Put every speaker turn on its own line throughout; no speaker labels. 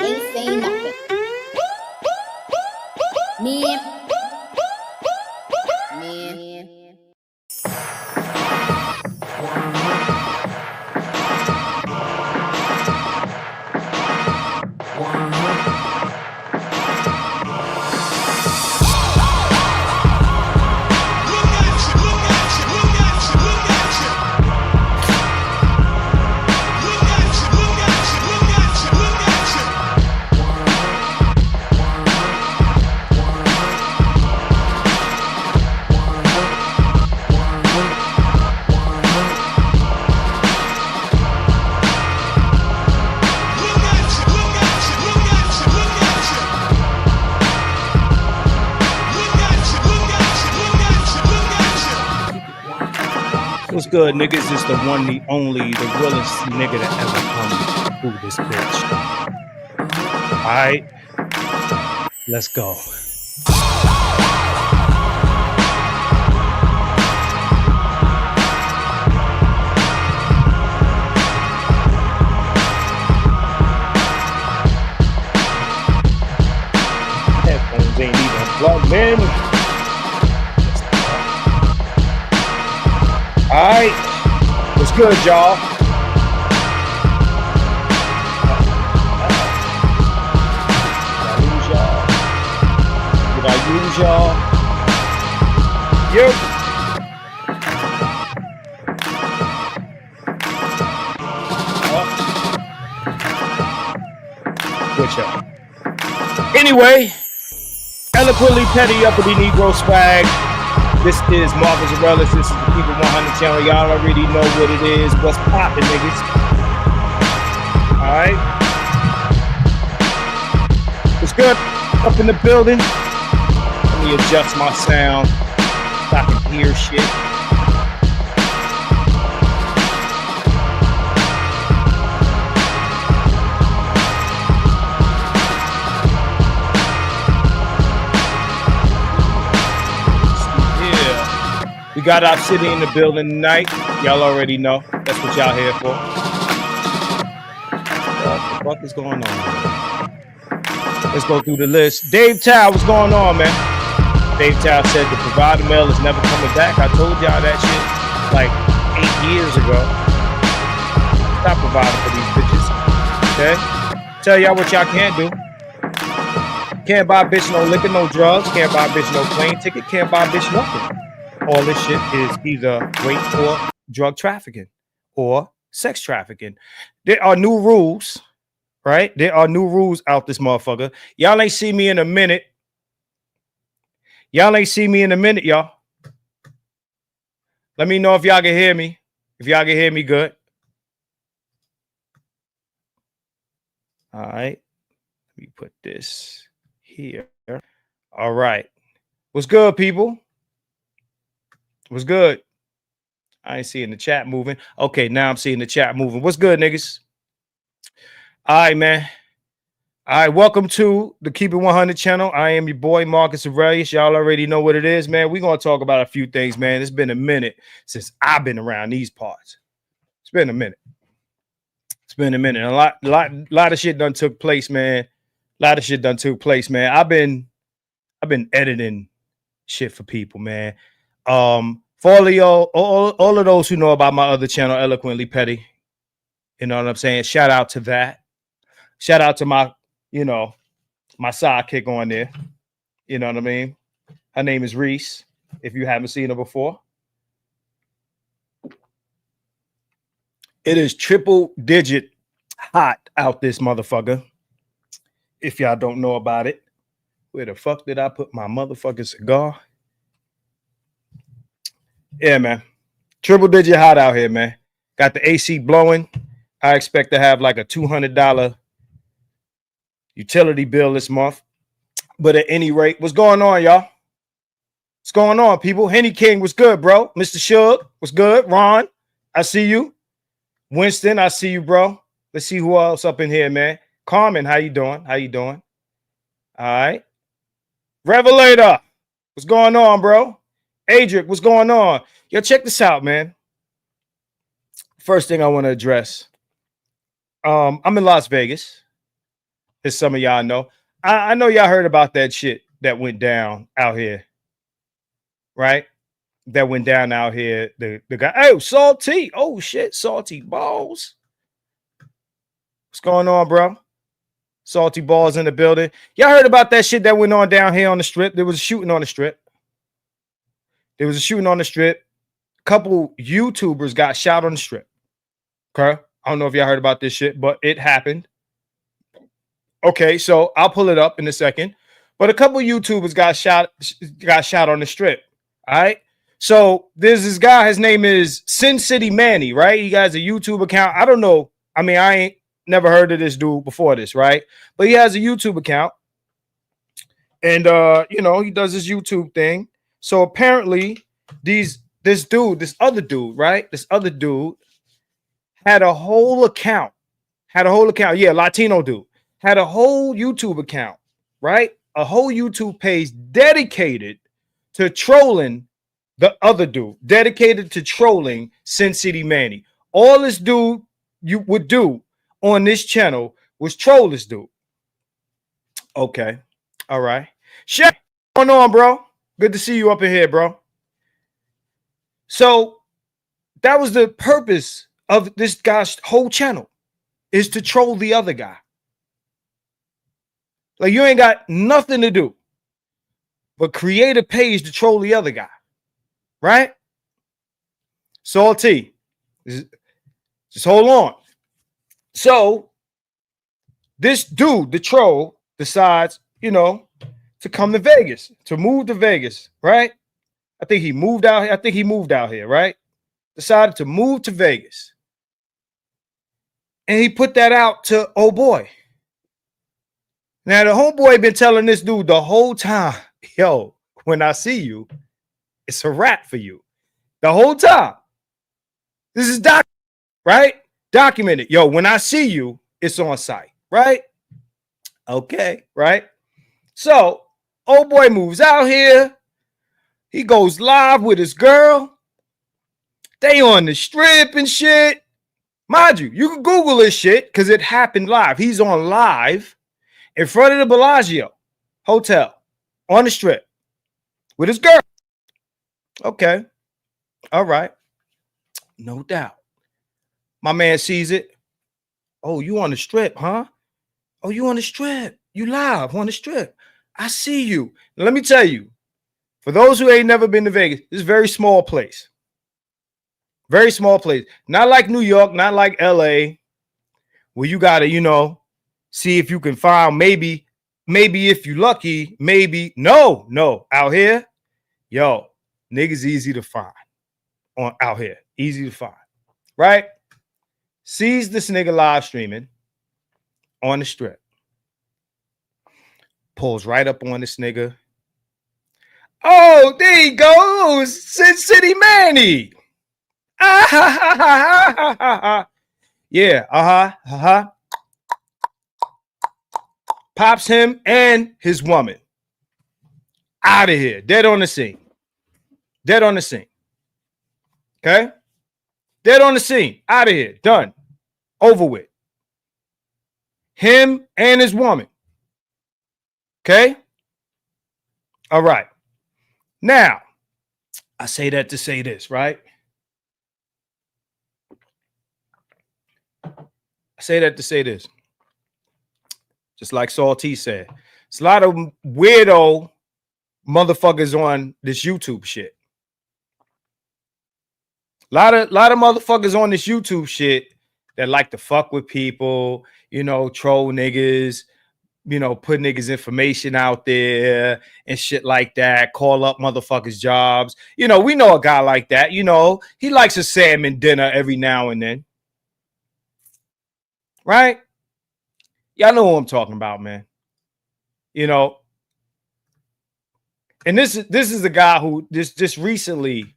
ain't saying nothing. Me.
What's good, niggas? It's the one, the only, the realest nigga that ever come through this bitch. All right, let's go. Headphones ain't even plugged in. All right, what's good, y'all? Did I lose y'all? Yep. Good y'all. Anyway, eloquently petty uppity Negro swag. This is Marcus Aurelius. This is the Keep It 100 channel. Y'all already know what it is. What's poppin', niggas? All right. What's good? Up in the building. Let me adjust my sound so I can hear shit. We got Obsidian in the building tonight. Y'all already know. That's what y'all here for. What the fuck is going on? Let's go through the list. Dave Tao, what's going on, man? Dave Tao said the provider mail is never coming back. I told y'all that shit like 8 years ago. Stop providing for these bitches. Okay? Tell y'all what y'all can't do. Can't buy a bitch no liquor, no drugs. Can't buy a bitch no plane ticket. Can't buy a bitch nothing. All this shit is either rape or drug trafficking or sex trafficking. There are new rules, right? There are new rules out this motherfucker. Y'all ain't see me in a minute. Y'all ain't see me in a minute, y'all. Let me know if y'all can hear me. If y'all can hear me good. All right. Let me put this here. All right. What's good, people? What's good? I ain't seeing the chat moving. Okay, now I'm seeing the chat moving. What's good, niggas? All right, man. All right, welcome to the Keep It 100 channel. I am your boy, Marcus Aurelius. Y'all already know what it is, man. We're going to talk about a few things, man. It's been a minute since I've been around these parts. It's been a minute. It's been a minute. A lot of shit done took place, man. A lot of shit done took place, man. I've been editing shit for people, man. For all of those who know about my other channel, Eloquently Petty, you know what I'm saying? Shout out to that. Shout out to my, my sidekick on there. You know what I mean? Her name is Reese. If you haven't seen her before, it is triple digit hot out this motherfucker. If y'all don't know about it, where the fuck did I put my motherfucking cigar? Yeah, man. Triple digit hot out here, man. Got the AC blowing. I expect to have like a $200 utility bill this month. But at any rate, what's going on, y'all? What's going on, people? Henny King, what's good, bro? Mr. Shug, what's good? Ron, I see you. Winston, I see you, bro. Let's see who else up in here, man. Carmen, how you doing? How you doing? All right. Revelator, what's going on, bro? Adric, what's going on? Yo, check this out, man. First thing I want to address. I'm in Las Vegas. as some of y'all know. I know y'all heard about that shit that went down out here, right? That went down out here. The guy, oh, Salty. Oh, shit, Salty Balls. What's going on, bro? Salty Balls in the building. Y'all heard about that shit that went on down here on the strip? There was a shooting on the strip. There was a shooting on the strip. A couple YouTubers got shot on the strip. Okay? I don't know if y'all heard about this shit, but it happened. Okay, so I'll pull it up in a second. But a couple YouTubers got shot on the strip. All right. So there's this guy, his name is Sin City Manny, right? He has a YouTube account. I don't know. I mean, I ain't never heard of this dude before this, right? But he has a YouTube account. And you know, he does his YouTube thing. So apparently, this other dude, right? This other dude had a whole account. Yeah, Latino dude. Had a whole YouTube account, right? A whole YouTube page dedicated to trolling the other dude, dedicated to trolling Sin City Manny. All this dude you would do on this channel was troll this dude. Okay. All right. What's going on, bro? Good to see you up in here, bro. So that was the purpose of this guy's whole channel, is to troll the other guy. Like, you ain't got nothing to do but create a page to troll the other guy, right? Salty, just hold on. So this dude, the troll, decides, you know, to come to Vegas, to move to Vegas, right? I think he moved out here. Right? Decided to move to Vegas. And he put that out to oh boy. Now, the homeboy been telling this dude the whole time, yo, when I see you, it's a wrap for you. The whole time. This is right? Documented. Yo, when I see you, it's on site, right? Okay, right? So, old boy moves out here. He goes live with his girl. They on the strip and shit. Mind you, you can Google this shit because it happened live. He's on live in front of the Bellagio Hotel on the strip with his girl. Okay. All right. No doubt. My man sees it. Oh, you on the strip, huh? Oh, you on the strip. You live on the strip. I see you. Now, let me tell you, for those who ain't never been to Vegas, this is a very small place. Very small place. Not like New York, not like LA, where you got to, you know, see if you can find maybe if you lucky, maybe. No. Out here, yo, niggas easy to find. Out here, easy to find. Right? Sees this nigga live streaming on the strip. Pulls right up on this nigga. Oh, there he goes. Sin City Manny. Yeah, pops him and his woman out of here. Dead on the scene. Okay? Dead on the scene. Out of here. Done. Over with. Him and his woman. Okay? All right. Now, I say that to say this, right? I say that to say this. Just like Salty said. It's a lot of weirdo motherfuckers on this YouTube shit. A lot of motherfuckers on this YouTube shit that like to fuck with people, you know, troll niggas, you know, put niggas information out there and shit like that, call up motherfuckers' jobs. You know, we know a guy like that. You know, he likes a salmon dinner every now and then. Right? Y'all know who I'm talking about, man. You know, and this is the guy who just recently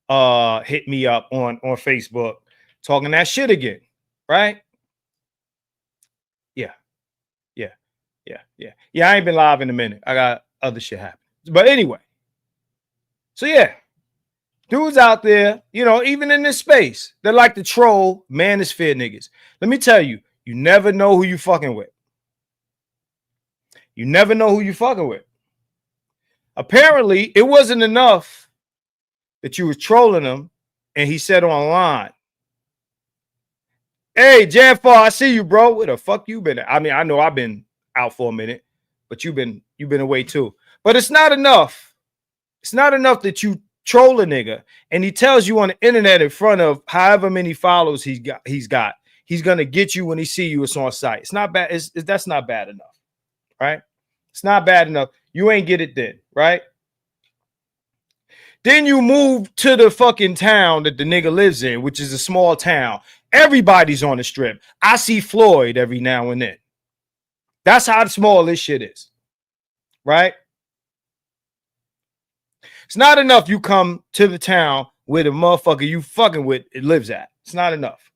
hit me up on Facebook talking that shit again, right? Yeah, I ain't been live in a minute. I got other shit happening. But anyway, so yeah, dudes out there, you know, even in this space, they like to troll Manosphere niggas. Let me tell you, you never know who you fucking with. You never know who you fucking with. Apparently, it wasn't enough that you was trolling him, and he said online, "Hey, Janfar, I see you, bro. Where the fuck you been at?" I mean, I know I've been out for a minute, but you've been away too. But it's not enough. It's not enough that you troll a nigga, and he tells you on the internet in front of however many followers he's got. He's gonna get you when he see you. It's on site. It's not bad. That's not bad enough, right? It's not bad enough. You ain't get it then, right? Then you move to the fucking town that the nigga lives in, which is a small town. Everybody's on the strip. I see Floyd every now and then. That's how small this shit is, right? It's not enough you come to the town where the motherfucker you fucking with it lives at. It's not enough,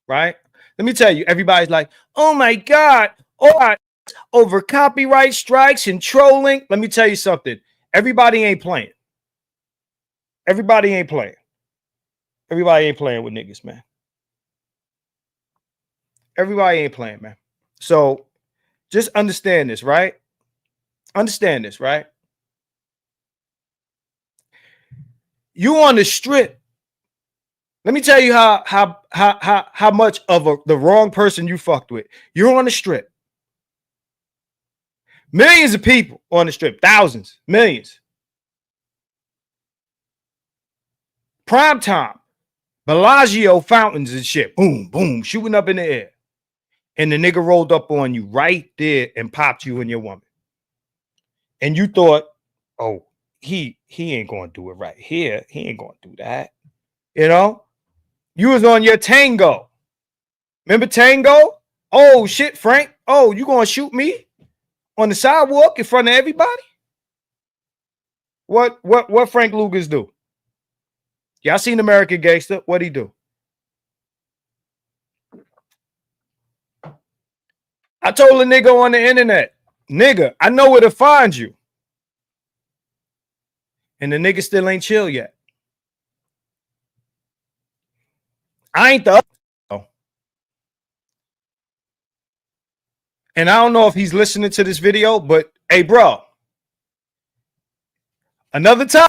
right? Let me tell you, everybody's like, oh my God, all right, over copyright strikes and trolling. Let me tell you something. Everybody ain't playing. Everybody ain't playing. Everybody ain't playing with niggas, man. Everybody ain't playing, man. So just understand this, right? Understand this, right? You on the strip. Let me tell you how much of the wrong person you fucked with. You're on the strip. Millions of people on the strip. Thousands, millions. Prime time. Bellagio fountains and shit. Boom, boom, shooting up in the air. And the nigga rolled up on you right there and popped you and your woman. And you thought, oh, he ain't going to do it right here. He ain't going to do that. You know? You was on your tango. Remember tango? Oh, shit, Frank. Oh, you going to shoot me on the sidewalk in front of everybody? What Frank Lucas do? Y'all seen American Gangster? What'd he do? I told a nigga on the internet, nigga, I know where to find you. And the nigga still ain't chill yet. I ain't the other. And I don't know if he's listening to this video, but hey, bro, another time.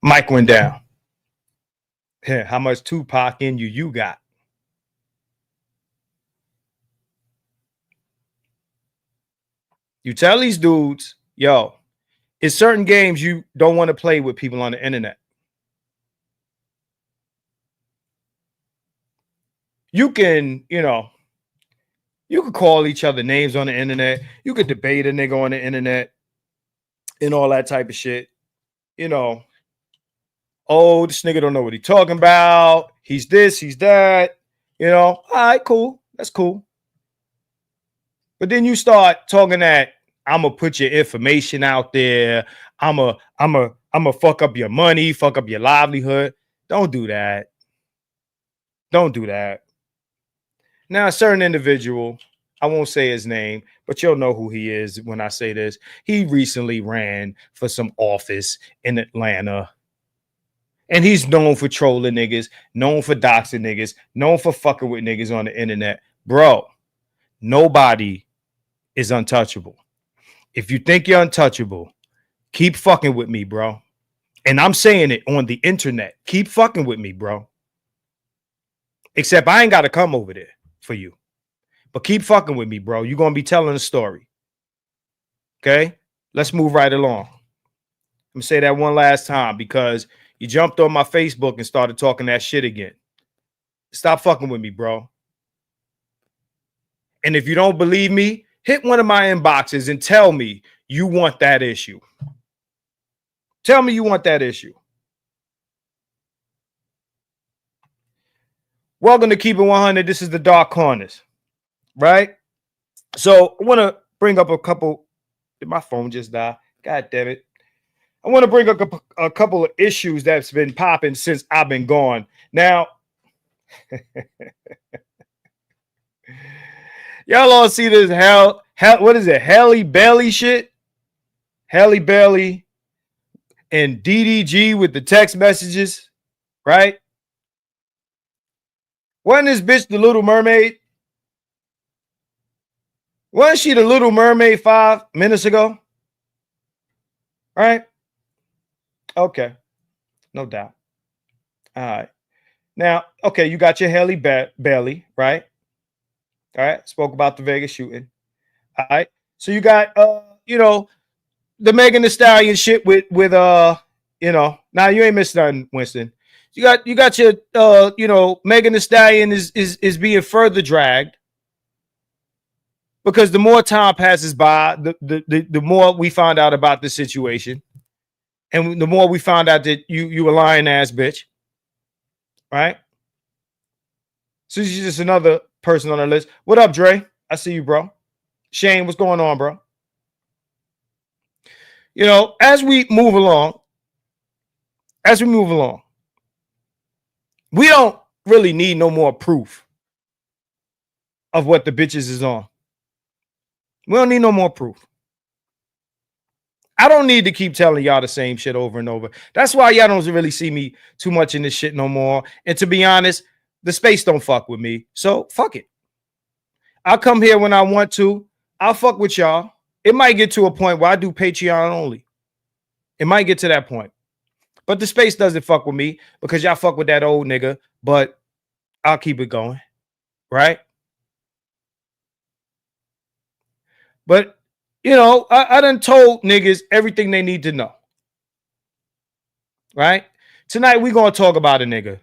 Mike went down. Yeah, how much Tupac in you got? You tell these dudes, yo, it's certain games you don't want to play with people on the internet. You can, you could call each other names on the internet. You could debate a nigga on the internet and all that type of shit. Oh, this nigga don't know what he's talking about. He's this, he's that. All right, cool. That's cool. But then you start talking that I'm gonna put your information out there. I'm a fuck up your money, fuck up your livelihood. Don't do that. Don't do that. Now, a certain individual, I won't say his name, but you'll know who he is when I say this. He recently ran for some office in Atlanta. And he's known for trolling niggas, known for doxing niggas, known for fucking with niggas on the internet. Bro, nobody is untouchable. If you think you're untouchable, keep fucking with me, bro. And I'm saying it on the internet. Keep fucking with me, bro. Except I ain't got to come over there for you. But keep fucking with me, bro. You're going to be telling a story. Okay? Let's move right along. I'm going to say that one last time because you jumped on my Facebook and started talking that shit again. Stop fucking with me, bro. And if you don't believe me, hit one of my inboxes and tell me you want that issue. Tell me you want that issue. Welcome to Keep It 100. This is the Dark Corners, right? So I want to bring up a couple. Did my phone just die? God damn it. I want to bring up a couple of issues that's been popping since I've been gone. Now, y'all all see this what is it? Halle Bailey shit? Halle Bailey. and DDG with the text messages, right? Wasn't this bitch the Little Mermaid? Wasn't she the Little Mermaid 5 minutes ago? Right? Okay. No doubt. All right. Now, okay, you got your Halle Bailey, right? All right. Spoke about the Vegas shooting. All right. So you got the Megan Thee Stallion shit with now you ain't missed nothing, Winston. You got your Megan Thee Stallion is being further dragged because the more time passes by, the more we find out about the situation. And the more we found out that you a lying ass bitch. Right? So she's just another person on our list. What up, Dre? I see you, bro. Shane, what's going on, bro? As we move along, we don't really need no more proof of what the bitches is on. We don't need no more proof. I don't need to keep telling y'all the same shit over and over. That's why y'all don't really see me too much in this shit no more. And to be honest, the space don't fuck with me. So fuck it. I'll come here when I want to. I'll fuck with y'all. It might get to a point where I do Patreon only. It might get to that point. But the space doesn't fuck with me because y'all fuck with that old nigga. But I'll keep it going. Right? But I done told niggas everything they need to know. Right? Tonight we gonna talk about a nigga.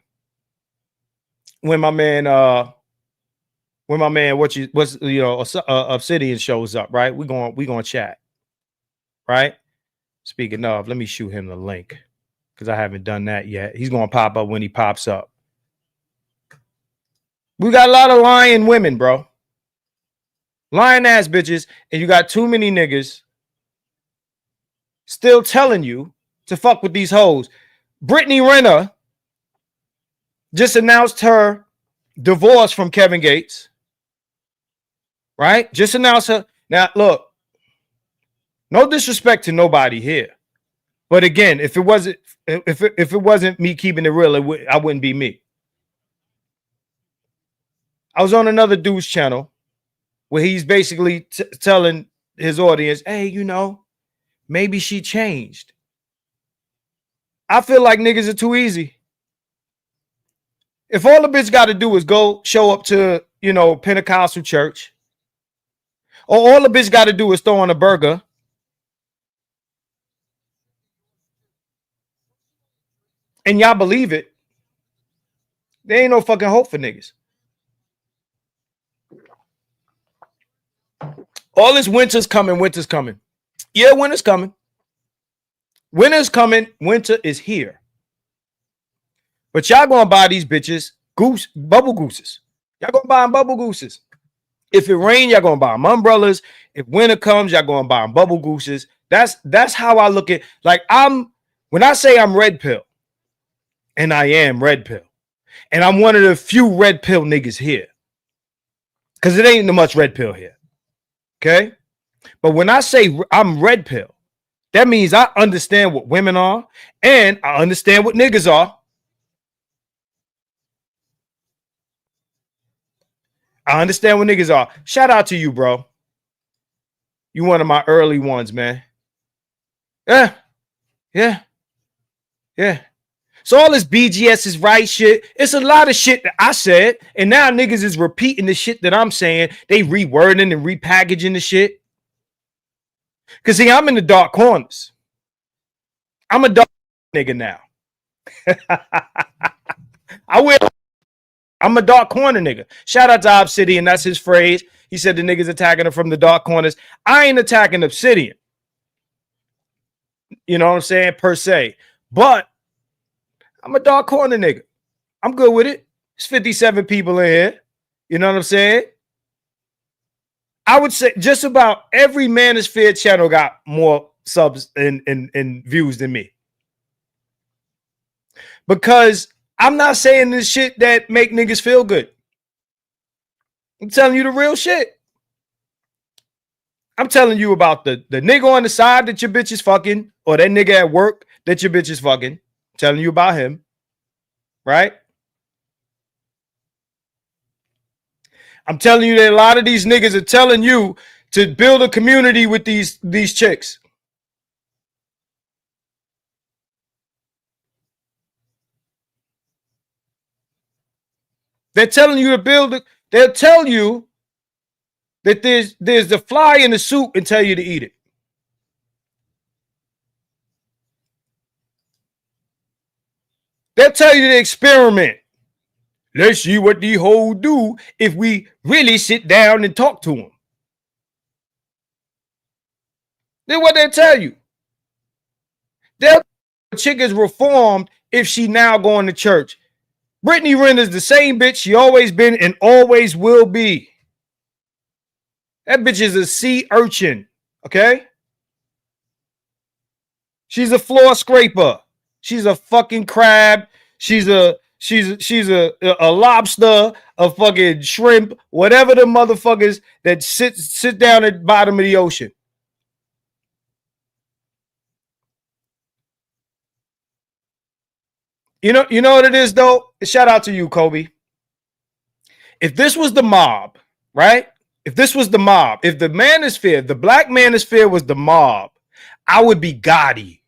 When my man Obsidian shows up, right? We gonna chat. Right? Speaking of, let me shoot him the link because I haven't done that yet. He's gonna pop up when he pops up. We got a lot of lying women, bro. Lying ass bitches, and you got too many niggas still telling you to fuck with these hoes. Brittany Renner just announced her divorce from Kevin Gates. Right? Just announced her. Now, look, no disrespect to nobody here. But again, if it wasn't me keeping it real, I wouldn't be me. I was on another dude's channel where he's basically telling his audience, hey, maybe she changed. I feel like niggas are too easy. If all the bitch got to do is go show up to, Pentecostal church, or all the bitch got to do is throw on a burger, and y'all believe it, there ain't no fucking hope for niggas. All this winter's coming. Yeah, winter's coming. Winter's coming. Winter is here. But y'all gonna buy these bitches bubble gooses. Y'all gonna buy them bubble gooses. If it rain, y'all gonna buy them umbrellas. If winter comes, y'all gonna buy them bubble gooses. That's how I look at. Like when I say I'm red pill, and I am red pill, and I'm one of the few red pill niggas here, because it ain't much red pill here. Okay, but when I say I'm red pill, that means I understand what women are, and I understand what niggas are. I understand what niggas are. Shout out to you, bro. You one of my early ones, man. Yeah. So all this BGS is right shit. It's a lot of shit that I said, and now niggas is repeating the shit that I'm saying. They rewording and repackaging the shit. Because, see, I'm in the dark corners. I'm a dark nigga now. I'm a dark corner nigga. Shout out to Obsidian. That's his phrase. He said the niggas attacking him from the dark corners. I ain't attacking Obsidian. You know what I'm saying? Per se. But I'm a dark corner nigga. I'm good with it. There's 57 people in here. You know what I'm saying? I would say just about every Manosphere channel got more subs and views than me. Because I'm not saying this shit that make niggas feel good. I'm telling you the real shit. I'm telling you about the nigga on the side that your bitch is fucking, or that nigga at work that your bitch is fucking, telling you about him, right? I'm telling you that a lot of these niggas are telling you to build a community with these chicks. They're telling you to build it. They'll tell you that there's the fly in the soup and tell you to eat it. They'll tell you to experiment. Let's see what the hoes do if we really sit down and talk to them. Then what they tell you. They'll the chick is reformed if she now going to church. Brittany Renner's the same bitch she always been and always will be. That bitch is a sea urchin, okay? She's a floor scraper. She's a fucking crab. She's a lobster, a fucking shrimp, whatever the motherfuckers that sit down at the bottom of the ocean. You know what it is though? Shout out to you, Kobe. If this was the mob, right? If this was the mob, if the Manosphere, the black Manosphere was the mob, I would be Gotti.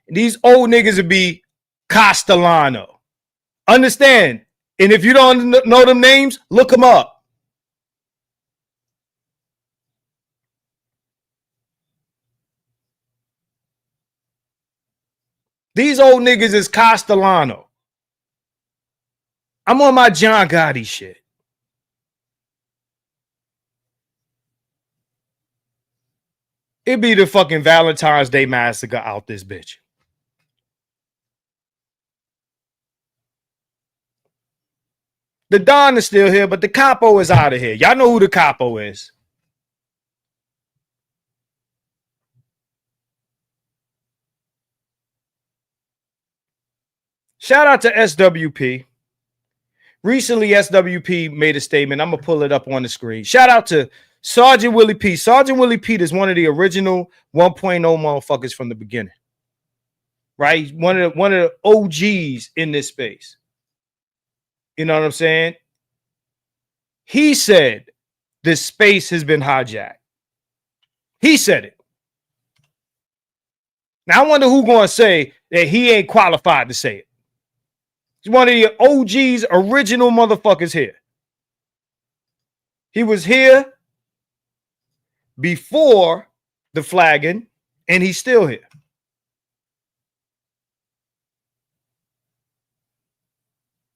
These old niggas would be Castellano. Understand? And if you don't know them names, look them up. These old niggas is Castellano. I'm on my John Gotti shit. It'd be the fucking Valentine's Day massacre out this bitch. The Don is still here, but the capo is out of here. Y'all know who the capo is. Shout out to SWP. Recently, SWP made a statement. I'm going to pull it up on the screen. Shout out to Sergeant Willie P. Sergeant Willie P is one of the original 1.0 motherfuckers from the beginning. Right? One of the OGs in this space. You know what I'm saying? He said this space has been hijacked. He said it. Now, I wonder who's going to say that he ain't qualified to say it. He's one of the OGs, original motherfuckers here. He was here before the flagging, and he's still here.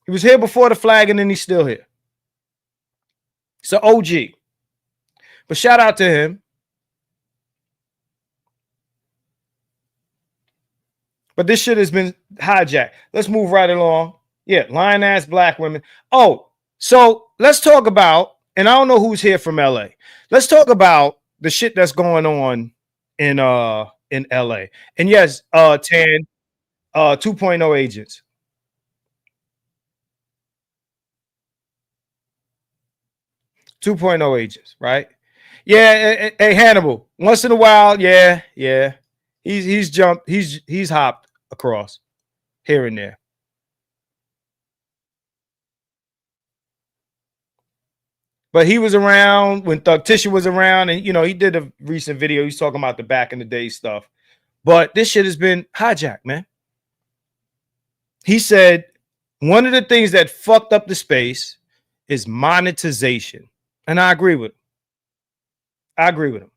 He was here before the flagging, and he's still here. It's an OG. But shout out to him. But this shit has been hijacked. Let's move right along. Yeah, lying ass black women. Oh, so let's talk about, and I don't know who's here from LA. Let's talk about the shit that's going on in LA. And yes, Tan, 2.0 agents. Agents, right? Yeah, hey Hannibal. Once in a while, yeah. He's jumped, he's hopped across here and there. But he was around when Thug Tisha was around, and you know, he did a recent video. He's talking about the back in the day stuff. But this shit has been hijacked, man. He said one of the things that fucked up the space is monetization. And I agree with him.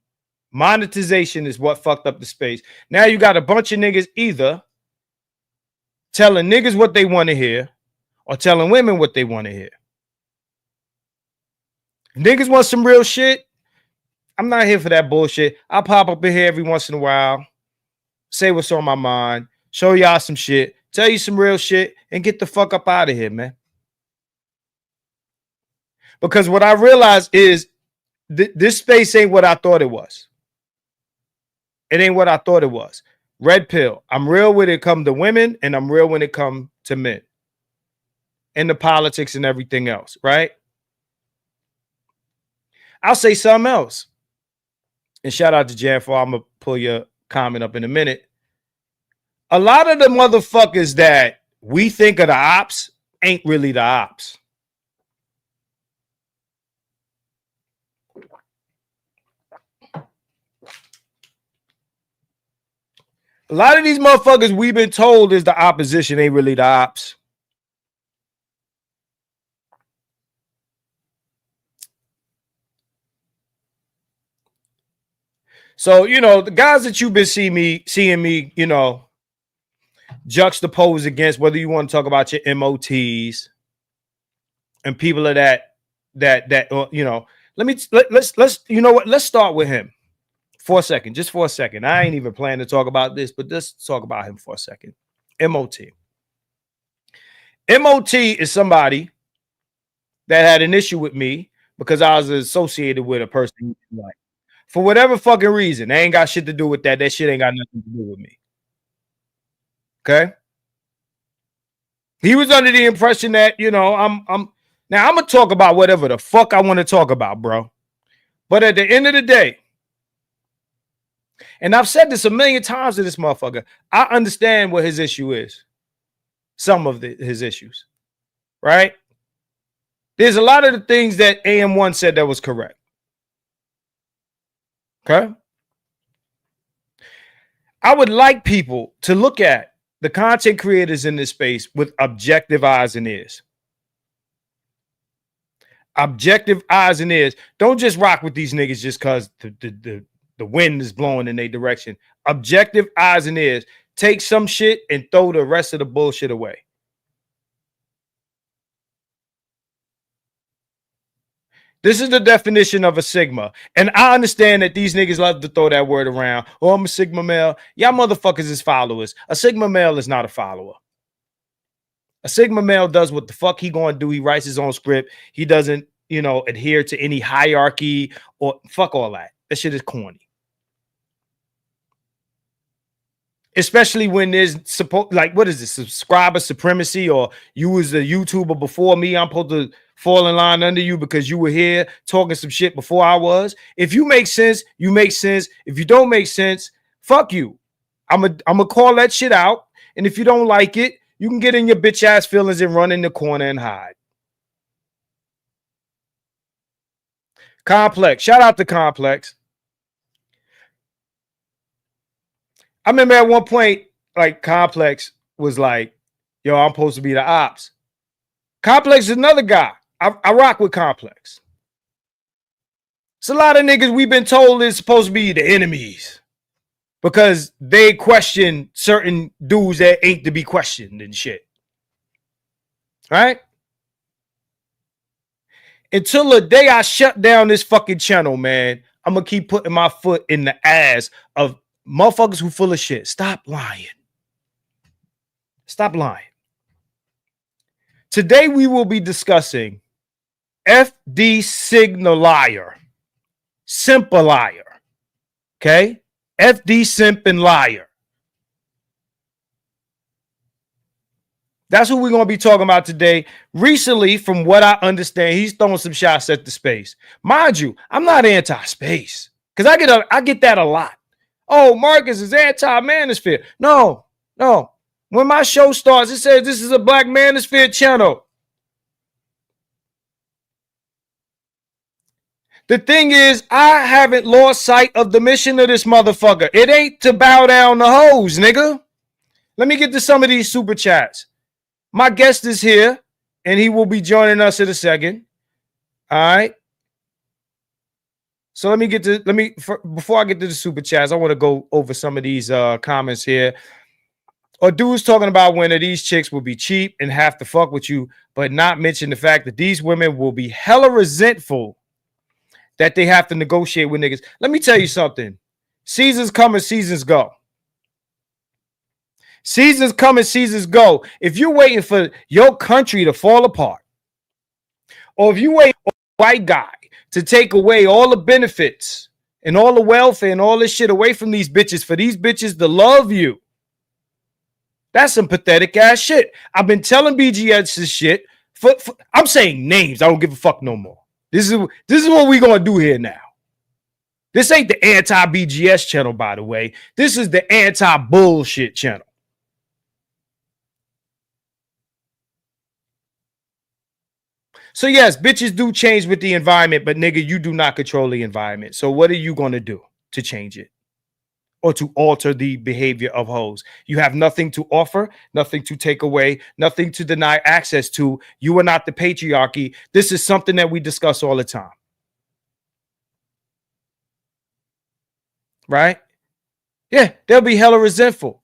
Monetization is what fucked up the space. Now you got a bunch of niggas either telling niggas what they want to hear or telling women what they want to hear. If niggas want some real shit, I'm not here for that bullshit. I'll pop up in here every once in a while, say what's on my mind, show y'all some shit, tell you some real shit, and get the fuck up out of here, man. Because what I realized is this space ain't what I thought it was. It ain't what I thought it was. Red pill. I'm real when it come to women, and I'm real when it come to men. And the politics and everything else, right? I'll say something else. And shout out to Jan for I'm gonna pull your comment up in a minute. A lot of the motherfuckers that we think are the ops ain't really the ops. A lot of these motherfuckers we've been told is the opposition ain't really the ops. So, you know, the guys that you've been seeing me, you know, juxtapose against, whether you want to talk about your MOTs and people of that, you know, let's, you know what? Let's start with him for a second, just for a second. I ain't even planning to talk about this, but let's talk about him for a second. MOT. MOT is somebody that had an issue with me because I was associated with a person like, for whatever fucking reason. They ain't got shit to do with that. That shit ain't got nothing to do with me. Okay. He was under the impression that, you know, I'm gonna talk about whatever the fuck I want to talk about, bro. But at the end of the day, and I've said this a million times to this motherfucker, I understand what his issue is. Some of his issues, right? There's a lot of the things that AM1 said that was correct. Okay. I would like people to look at the content creators in this space with objective eyes and ears. Objective eyes and ears. Don't just rock with these niggas just because the wind is blowing in their direction. Objective eyes and ears. Take some shit and throw the rest of the bullshit away. This is the definition of a Sigma. And I understand that these niggas love to throw that word around. Oh, I'm a Sigma male. Y'all motherfuckers is followers. A Sigma male is not a follower. A Sigma male does what the fuck he gonna do. He writes his own script. He doesn't, you know, adhere to any hierarchy or fuck all that. That shit is corny. Especially when there's what is this, subscriber supremacy, or you was a YouTuber before me, I'm supposed to fall in line under you because you were here talking some shit before I was. If you make sense, you make sense. If you don't make sense, fuck you. I'm gonna call that shit out. And if you don't like it, you can get in your bitch ass feelings and run in the corner and hide. Complex. Shout out to Complex. I remember at one point, like, Complex was like, yo, I'm supposed to be the ops. Complex is another guy. I rock with Complex. It's a lot of niggas we've been told is supposed to be the enemies because they question certain dudes that ain't to be questioned and shit. Right? Until the day I shut down this fucking channel, man, I'm going to keep putting my foot in the ass of motherfuckers who full of shit. Stop lying. Stop lying. Today we will be discussing FD Signifier. Simple liar. Okay? FD Simp and Liar. That's what we're going to be talking about today. Recently, from what I understand, he's throwing some shots at the space. Mind you, I'm not anti-space because I get that a lot. Oh, Marcus is anti-Manosphere. No. When my show starts, it says this is a Black Manosphere channel. The thing is, I haven't lost sight of the mission of this motherfucker. It ain't to bow down the hoes, nigga. Let me get to some of these super chats. My guest is here, and he will be joining us in a second. All right. So before I get to the super chats, I want to go over some of these comments here. Or dudes talking about when these chicks will be cheap and have to fuck with you, but not mention the fact that these women will be hella resentful that they have to negotiate with niggas. Let me tell you something. Seasons come and seasons go. Seasons come and seasons go. If you're waiting for your country to fall apart, or if you wait for a white guy to take away all the benefits and all the welfare and all this shit away from these bitches, for these bitches to love you, that's some pathetic ass shit. I've been telling BGS this shit. I'm saying names. I don't give a fuck no more. This is what we're going to do here now. This ain't the anti-BGS channel, by the way. This is the anti-bullshit channel. So yes, bitches do change with the environment, but nigga, you do not control the environment. So what are you gonna do to change it or to alter the behavior of hoes? You have nothing to offer, nothing to take away, nothing to deny access to. You are not the patriarchy. This is something that we discuss all the time. Right? Yeah, they'll be hella resentful.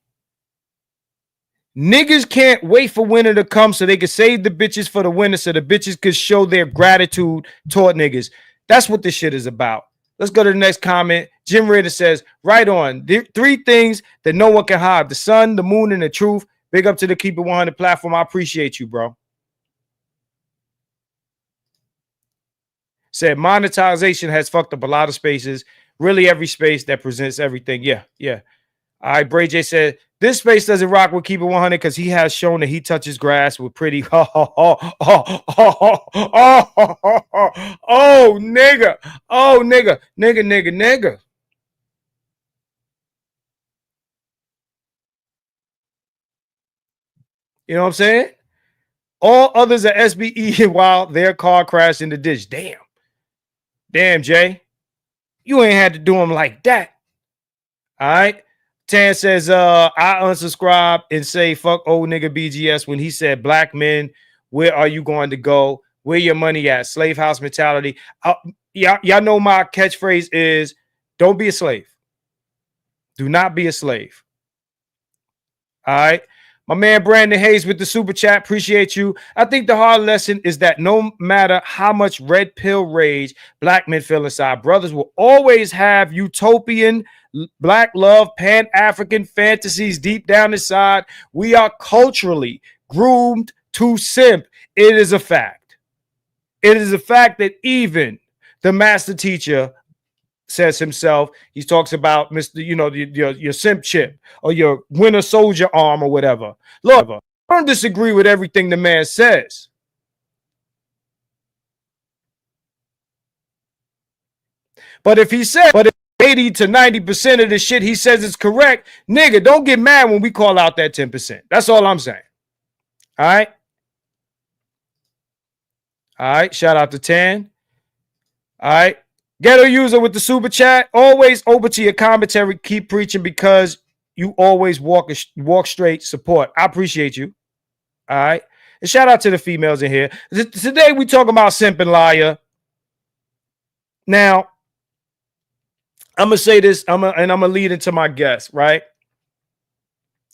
Niggas can't wait for winter to come so they can save the bitches for the winter so the bitches could show their gratitude toward niggas. That's what this shit is about. Let's go to the next comment. Jim Ritter says, right on. Three things that no one can hide: the sun, the moon, and the truth. Big up to the Keep It 100 platform. I appreciate you, bro. Said monetization has fucked up a lot of spaces. Really every space that presents everything. Yeah, yeah. All right, Bray J said, this space doesn't rock with Keep It 100 because he has shown that he touches grass with pretty. Oh, nigga. Oh, nigga. Nigga. You know what I'm saying? All others are SBE while their car crashed in the ditch. Damn, Jay. You ain't had to do him like that. All right. Tan says, I unsubscribe and say fuck old nigga BGS when he said, black men, where are you going to go? Where your money at? Slave house mentality. Y'all know my catchphrase is don't be a slave. Do not be a slave. All right. My man Brandon Hayes with the super chat. Appreciate you. I think the hard lesson is that no matter how much red pill rage black men feel inside, brothers will always have utopian black love, pan-African fantasies deep down inside. We are culturally groomed to simp. It is a fact. It is a fact that even the master teacher says himself, he talks about Mr. Your simp chip or your winter soldier arm or whatever. Look, I don't disagree with everything the man says. But if he said, 80 to 90% of the shit he says is correct, nigga, don't get mad when we call out that 10%. That's all I'm saying. All right. All right. Shout out to Tan. All right. Ghetto user with the super chat. Always open to your commentary. Keep preaching because you always walk straight. Support. I appreciate you. All right. And shout out to the females in here. Today we talking about simp and liar. Now, I'm gonna say this. I'm gonna lead into my guess. Right.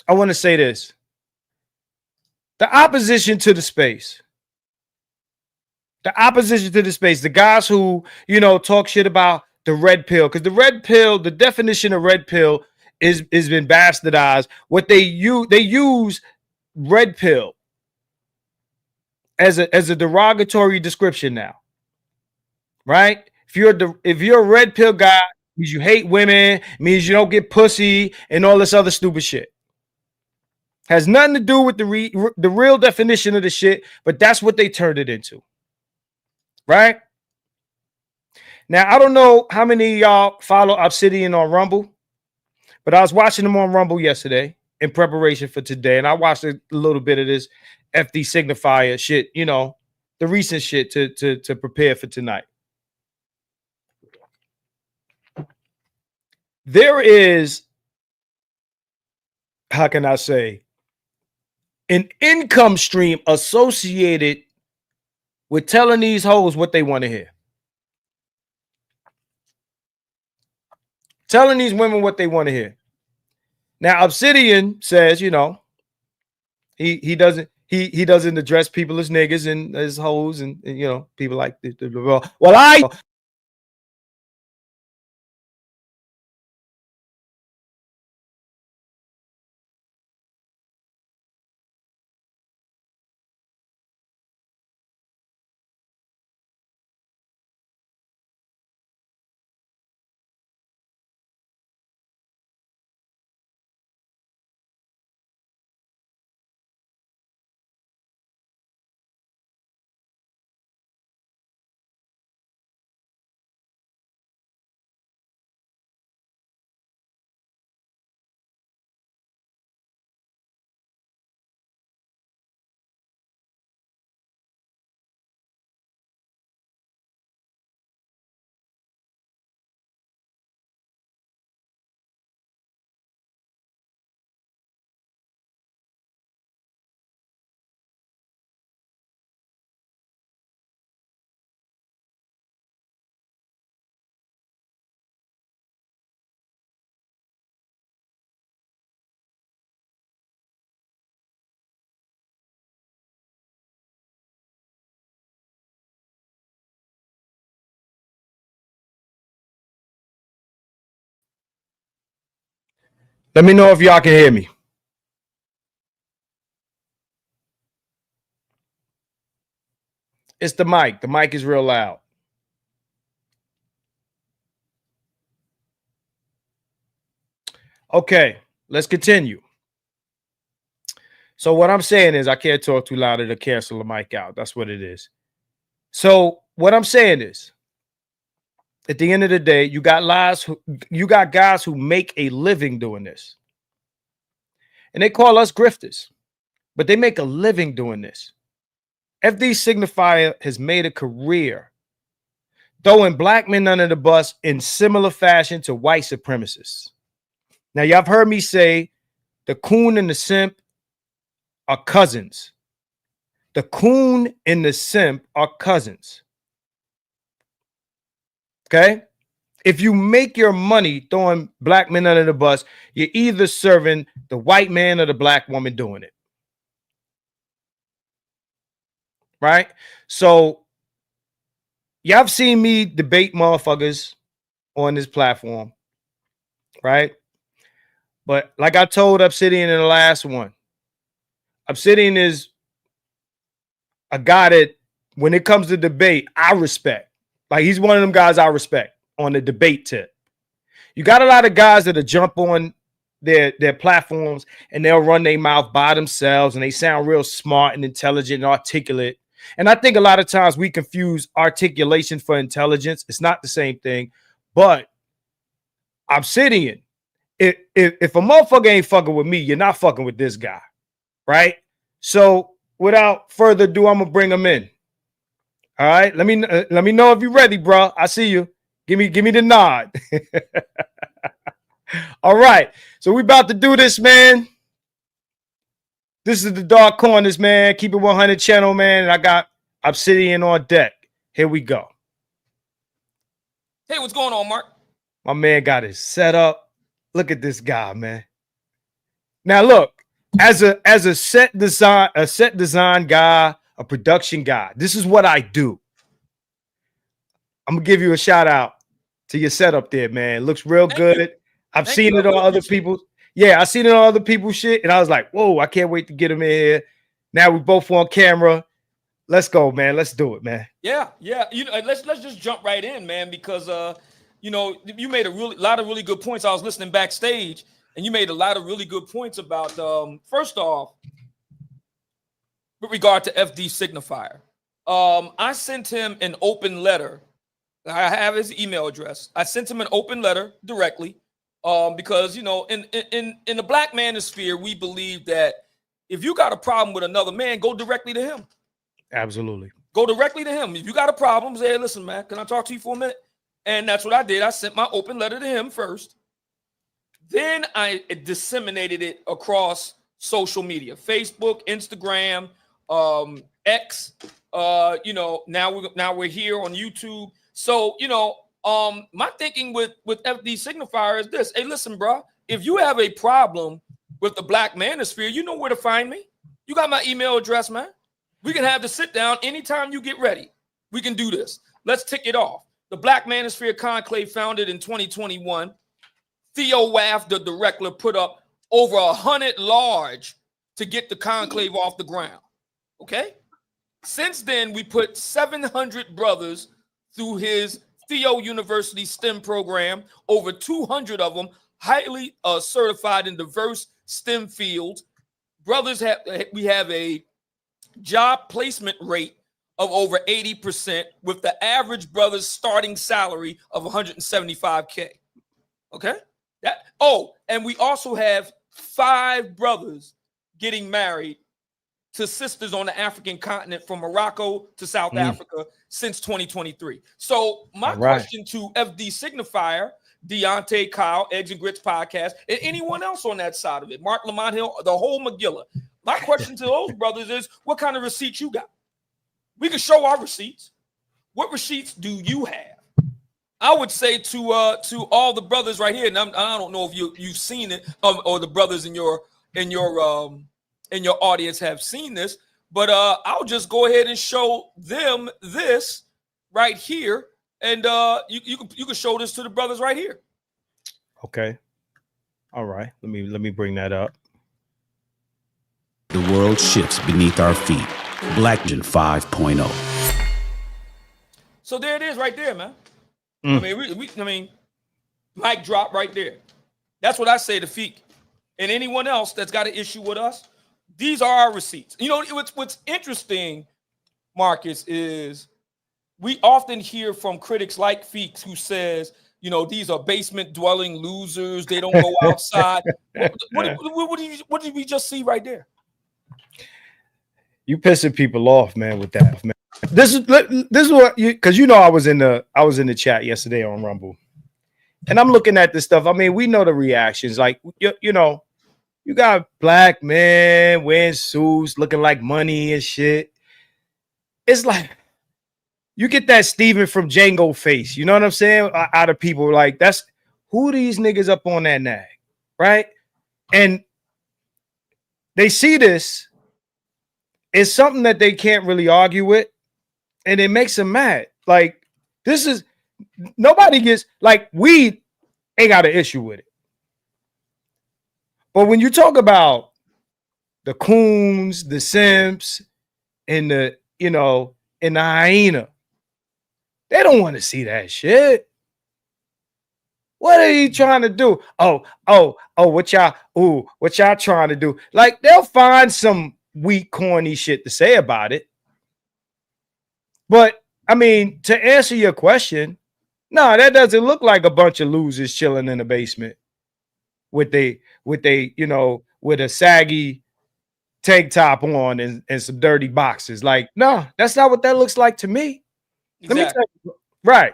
I want to say this. The opposition to the space. The opposition to the space. The guys who talk shit about the red pill, because the red pill, the definition of red pill is been bastardized. What they use red pill as a derogatory description now, right? If you're a red pill guy, means you hate women, means you don't get pussy and all this other stupid shit. Has nothing to do with the real definition of the shit, but that's what they turned it into, right? Now I don't know how many of y'all follow Obsidian on Rumble, but I was watching them on Rumble yesterday in preparation for today, and I watched a little bit of this FD Signifier shit, the recent shit to prepare for tonight. There is, how can I say, an income stream associated with telling these hoes what they want to hear. Telling these women what they want to hear. Now, Obsidian says, he doesn't address people as niggas and as hoes and people like this. Well, Let me know if y'all can hear me. It's the mic. The mic is real loud. Okay, let's continue. So what I'm saying is I can't talk too loud to cancel the mic out. That's what it is. So what I'm saying is, at the end of the day, you got guys who make a living doing this. And they call us grifters, but they make a living doing this. FD Signifier has made a career throwing black men under the bus in similar fashion to white supremacists. Now, y'all have heard me say the coon and the simp are cousins. The coon and the simp are cousins. Okay? If you make your money throwing black men under the bus, you're either serving the white man or the black woman doing it. Right? So, y'all have seen me debate motherfuckers on this platform. Right? But like I told Obsidian in the last one, Obsidian is a guy that when it comes to debate, I respect. Like he's one of them guys I respect on the debate tip. You got a lot of guys that'll jump on their platforms and they'll run their mouth by themselves and they sound real smart and intelligent and articulate. And I think a lot of times we confuse articulation for intelligence. It's not the same thing. But Obsidian, if a motherfucker ain't fucking with me, you're not fucking with this guy. Right? So without further ado, I'm gonna bring him in. All right, let me know if you're ready, bro. I see you. Give me the nod. All right, so we about to do this, man. This is the Dark Corners, man. Keep It 100 channel, man. And I got Obsidian on deck. Here we go.
Hey, what's going on, Mark?
My man got his set up. Look at this guy, man. Now look. As a set design guy, a production guy, this is what I do. I'm gonna give you a shout out to your setup there, man. It looks real good. I've seen it on other people's. Yeah, I seen it on other people's shit, and I was like, whoa, I can't wait to get him in here. Now we both on camera. Let's go, man. Let's do it, man.
Yeah. You know, let's just jump right in, man, because you know, you made a lot of really good points. I was listening backstage. And you made a lot of really good points about, first off, with regard to FD Signifier. I sent him an open letter. I have his email address. I sent him an open letter directly because, you know, in the black manosphere, we believe that if you got a problem with another man, go directly to him.
Absolutely.
Go directly to him. If you got a problem, say, hey, listen, man, can I talk to you for a minute? And that's what I did. I sent my open letter to him first. Then I disseminated it across social media, Facebook, Instagram, X. You know, now we're here on YouTube. So, you know, my thinking with FD Signifier is this. Hey, listen, bro, if you have a problem with the black manosphere, you know where to find me. You got my email address, man. We can have the sit down anytime you get ready. We can do this. Let's tick it off. The Black Manosphere Conclave, founded in 2021. Theo Waff, the director, put up over 100 large to get the conclave off the ground. Okay? Since then, we put 700 brothers through his Theo University STEM program, over 200 of them highly certified in diverse STEM fields. Brothers, we have a job placement rate of over 80%, with the average brother's starting salary of $175K. Okay? And we also have 5 brothers getting married to sisters on the African continent, from Morocco to South Africa, since 2023. So my question to FD Signifier, Deontay, Kyle, Eggs and Grits Podcast, and anyone else on that side of it, Mark Lamont Hill, the whole Magilla. My question to those brothers is, what kind of receipts you got? We can show our receipts. What receipts do you have? I would say to all the brothers right here, and I don't know if you've seen it, or the brothers in your audience have seen this, but I'll just go ahead and show them this right here, and you can show this to the brothers right here.
Okay. All right. Let me bring that up.
The world shifts beneath our feet. Black Vision 5.0.
So there it is right there, man. I mean, mic drop right there. That's what I say to Feek. And anyone else that's got an issue with us, these are our receipts. You know, what's interesting, Marcus, is we often hear from critics like Feeks who says, you know, these are basement dwelling losers. They don't go outside. What did we just see right there?
You pissing people off, man, with that, man. This is what you, because you know I was in the chat yesterday on Rumble, and I'm looking at this stuff. I mean, we know the reactions. Like you know, you got black men wearing suits, looking like money and shit. It's like you get that Steven from Django face. You know what I'm saying? Out of people, like that's who these niggas up on that nag, right? And they see this. It's something that they can't really argue with, and it makes them mad. Like this is nobody gets like we ain't got an issue with it. But when you talk about the coons, the simps, and the, you know, and the hyena, they don't want to see that shit. What are you trying to do? Oh, what y'all trying to do? Like, they'll find some weak, corny shit to say about it. But I mean, to answer your question, no, that doesn't look like a bunch of losers chilling in the basement with they, you know, with a saggy tank top on and some dirty boxes. Like, no, that's not what that looks like to me.
Exactly.
Let me tell you, right.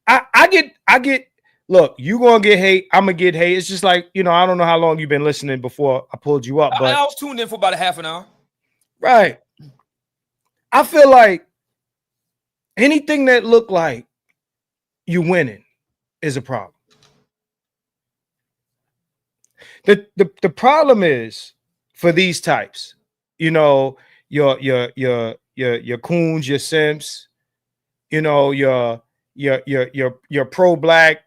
I get, look, you gonna get hate, I'm gonna get hate. It's just like, you know, I don't know how long you've been listening before I pulled you up, but
I was tuned in for about a half an hour.
Right. I feel like anything that look like you winning is a problem. The problem is for these types, you know, your coons, your simps, you know, your pro-black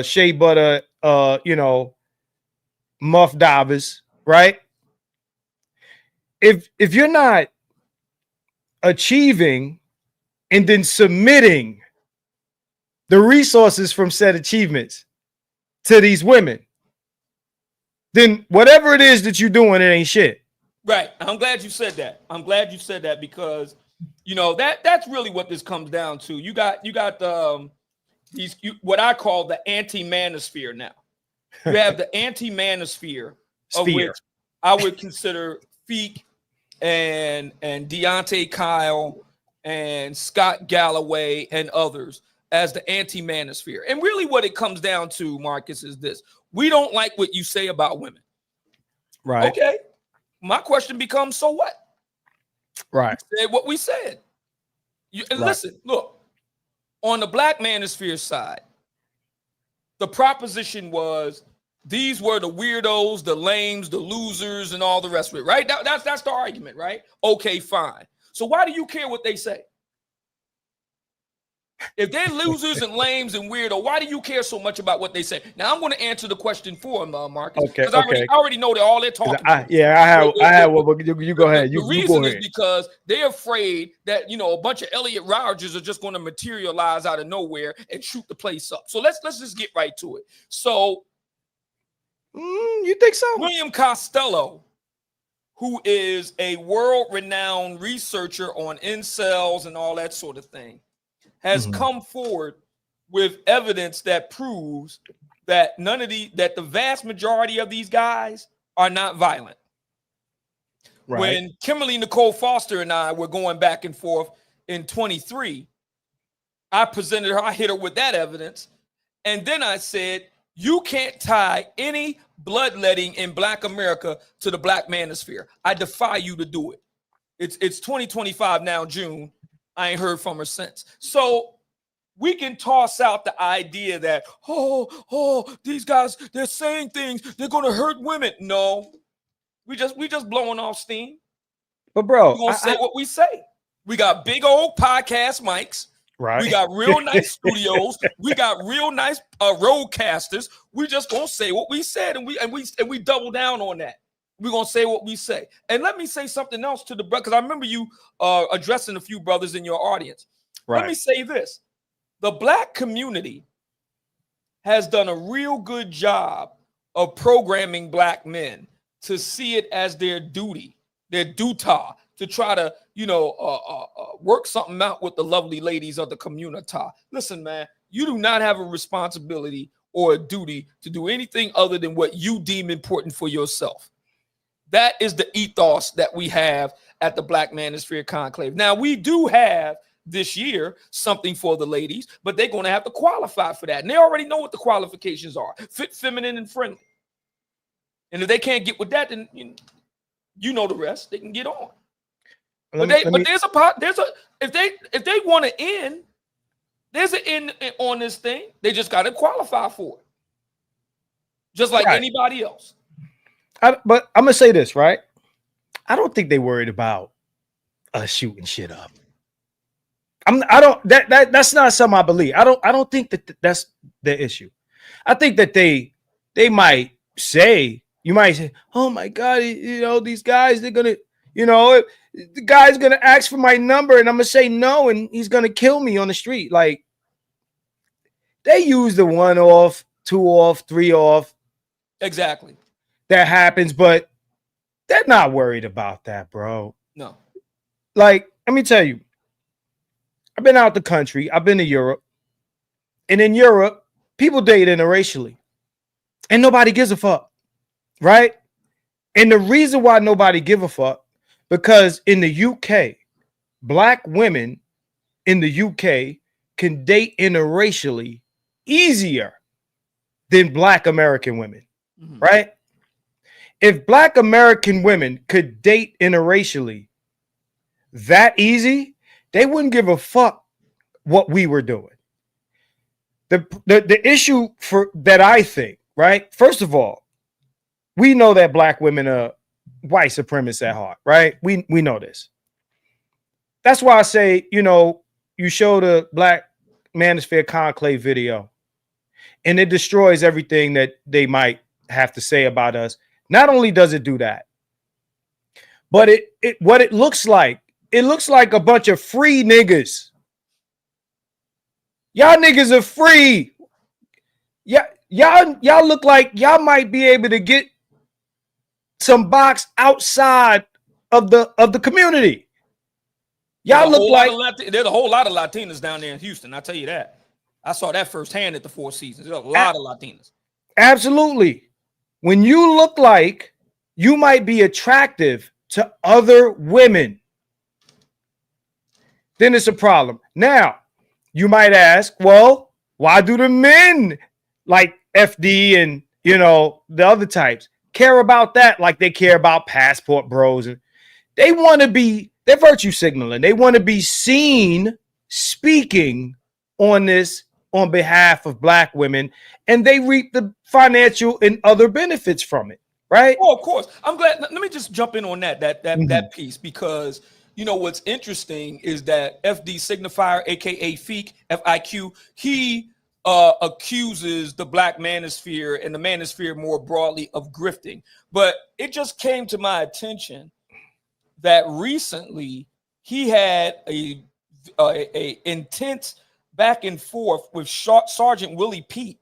shea butter you know, muff divers, right? If you're not achieving and then submitting the resources from said achievements to these women, then whatever it is that you're doing, it ain't shit.
Right. I'm glad you said that. I'm glad you said that because, you know, that's really what this comes down to. You got these what I call the anti-manosphere now. You have the anti-manosphere, of which I would consider Feek and Deontay Kyle and Scott Galloway and others as the anti-manosphere. And really what it comes down to, Marcus, is this. We don't like what you say about women.
Right.
Okay. My question becomes, so what?
Right.
We said what we said. And listen, look, on the black manosphere side, the proposition was these were the weirdos, the lames, the losers, and all the rest of it, right? That's the argument, right? Okay, fine. So why do you care what they say? If they're losers and lames and weirdo, why do you care so much about what they say? Now I'm going to answer the question for him, Marcus.
Okay.
Because I already know that all they're talking about.
I have. Well, you go ahead.
The reason is because they're afraid that, you know, a bunch of Elliot Rodgers are just going to materialize out of nowhere and shoot the place up. So let's just get right to it. So,
you think so?
William Costello, who is a world-renowned researcher on incels and all that sort of thing, has come forward with evidence that proves that that the vast majority of these guys are not violent. Right. When Kimberly Nicole Foster and I were going back and forth in 23, I presented her, I hit her with that evidence. And then I said, you can't tie any bloodletting in Black America to the black manosphere. I defy you to do it. It's 2025 now, June. I ain't heard from her since. So we can toss out the idea that, these guys, they're saying things, they're going to hurt women. No, we just blowing off steam.
But bro,
we're going to say what we say. We got big old podcast mics.
Right.
We got real nice studios. We got real nice roadcasters. We just gonna say what we said, and we double down on that. We're gonna say what we say. And let me say something else to the brother, because I remember you addressing a few brothers in your audience.
Right.
Let me say this: the black community has done a real good job of programming black men to see it as their duty, their duty, to try to, work something out with the lovely ladies of the community. Listen, man, you do not have a responsibility or a duty to do anything other than what you deem important for yourself. That is the ethos that we have at the Black Manosphere Conclave. Now, we do have this year something for the ladies, but they're going to have to qualify for that. And they already know what the qualifications are: fit, feminine, and friendly. And if they can't get with that, then you know the rest. They can get on. If they want to end, there's an end on this thing. They just got to qualify for it, just like anybody else.
But I'm gonna say this, right? I don't think they worried about us shooting shit up. That's not something I believe. I don't think that's the issue. I think that they might say, you might say, oh my God, these guys, they're gonna, the guy's gonna ask for my number and I'm gonna say no, and he's gonna kill me on the street. Like, they use the 1 off, 2 off, 3 off.
Exactly.
That happens, but they're not worried about that, bro.
No.
Like, let me tell you, I've been out the country. I've been to Europe. And in Europe, people date interracially. And nobody gives a fuck. Right? And the reason why nobody give a fuck, because in the UK, black women in the UK can date interracially easier than black American women. Mm-hmm. Right? If black American women could date interracially that easy, they wouldn't give a fuck what we were doing. The issue for that, I think, right? First of all, we know that black women are white supremacists at heart, right? We know this. That's why I say, you show the Black Manosphere Conclave video and it destroys everything that they might have to say about us. Not only does it do that, but what it looks like a bunch of free niggas. Y'all niggas are free. Yeah, y'all look like y'all might be able to get some box outside of the community. Y'all look like
there's a whole lot of Latinas down there in Houston. I'll tell you that. I saw that firsthand at the Four Seasons. There's a lot of Latinas.
Absolutely. When you look like you might be attractive to other women, then it's a problem. Now, you might ask, well, why do the men like FD and, the other types care about that like they care about passport bros? And they want to be, they're virtue signaling. They want to be seen speaking on this on behalf of black women, and they reap the financial and other benefits from it, right?
Oh, of course. I'm glad. Let me just jump in on that piece, because what's interesting is that FD Signifier, aka FIQ, he accuses the Black Manosphere and the Manosphere more broadly of grifting. But it just came to my attention that recently he had a intense back and forth with Sergeant Willie Pete.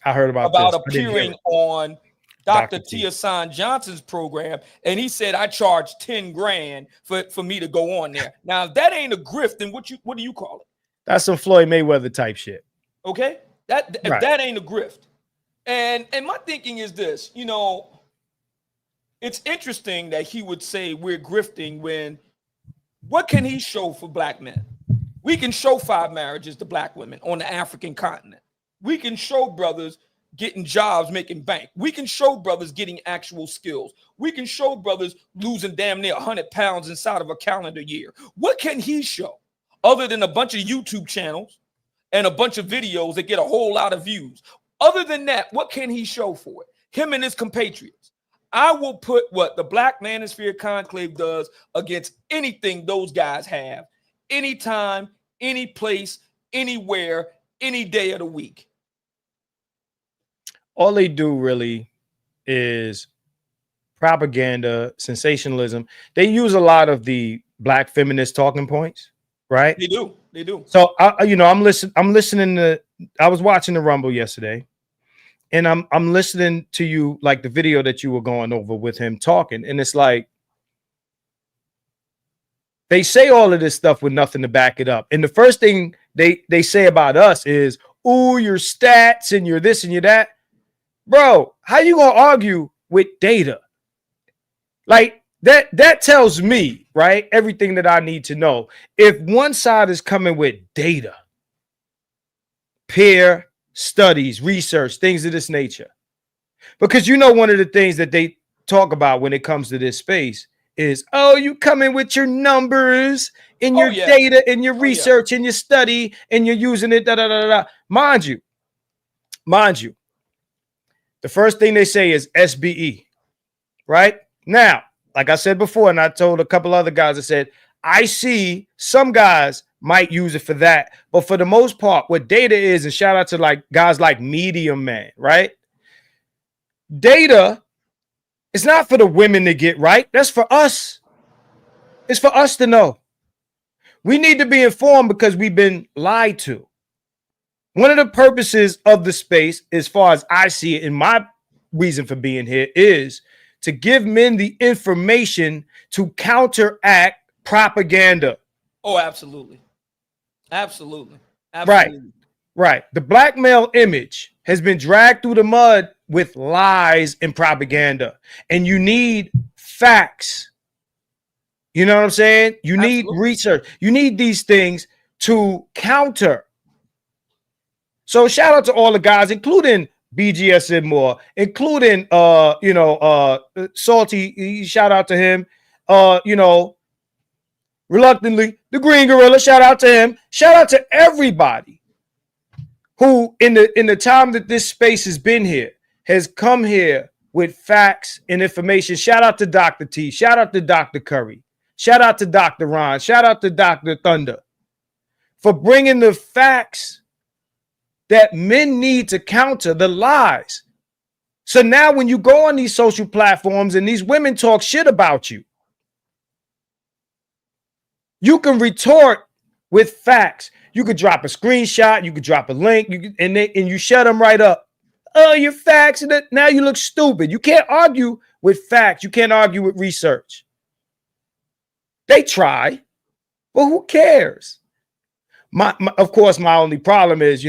I heard about
appearing on Dr. Tia San Johnson's program, and he said, I charge 10 grand for me to go on there. Now, if that ain't a grift, then what do you call it?
That's some Floyd Mayweather type shit.
Okay? If that ain't a grift. And my thinking is this, it's interesting that he would say we're grifting when what can he show for black men? We can show 5 marriages to black women on the African continent. We can show brothers getting jobs, making bank. We can show brothers getting actual skills. We can show brothers losing damn near 100 pounds inside of a calendar year. What can he show other than a bunch of YouTube channels and a bunch of videos that get a whole lot of views? Other than that, what can he show for it? Him and his compatriots. I will put what the Black Manosphere Conclave does against anything those guys have, anytime, any place, anywhere, any day of the week.
All they do really is propaganda, sensationalism. They use a lot of the black feminist talking points, right?
They do. They do.
So I'm listening to. I was watching the Rumble yesterday, and I'm listening to you, like the video that you were going over with him talking, and it's like they say all of this stuff with nothing to back it up. And the first thing they say about us is, "Ooh, your stats and your this and your that." Bro, how you gonna argue with data? Like that tells me, right, everything that I need to know. If one side is coming with data, peer studies, research, things of this nature, because one of the things that they talk about when it comes to this space is, oh, you come in with your numbers and your data and your research and your study and you're using it, da da da da. Mind you, the first thing they say is SBE, right? Now, like I said before, and I told a couple other guys, I said, I see some guys might use it for that, but for the most part, what data is, and shout out to like guys like Medium Man, right? Data is not for the women to get right. That's for us. It's for us to know. We need to be informed because we've been lied to. One of the purposes of the space, as far as I see it, in my reason for being here, is to give men the information to counteract propaganda.
Oh, absolutely. Absolutely. Absolutely.
Right. The black male image has been dragged through the mud with lies and propaganda. And you need facts. You know what I'm saying? You need research. You need these things to counter. So shout out to all the guys, including BGS and more, including Salty. Shout out to him. Reluctantly, the Green Gorilla. Shout out to him. Shout out to everybody who, in the time that this space has been here, has come here with facts and information. Shout out to Dr. T. Shout out to Dr. Curry. Shout out to Dr. Ron. Shout out to Dr. Thunder for bringing the facts that men need to counter the lies. So now when you go on these social platforms and these women talk shit about you, you can retort with facts. You could drop a screenshot, you could drop a link, and you shut them right up. Oh, your facts, and now you look stupid. You can't argue with facts. You can't argue with research. They try, but who cares? Of course, my only problem is,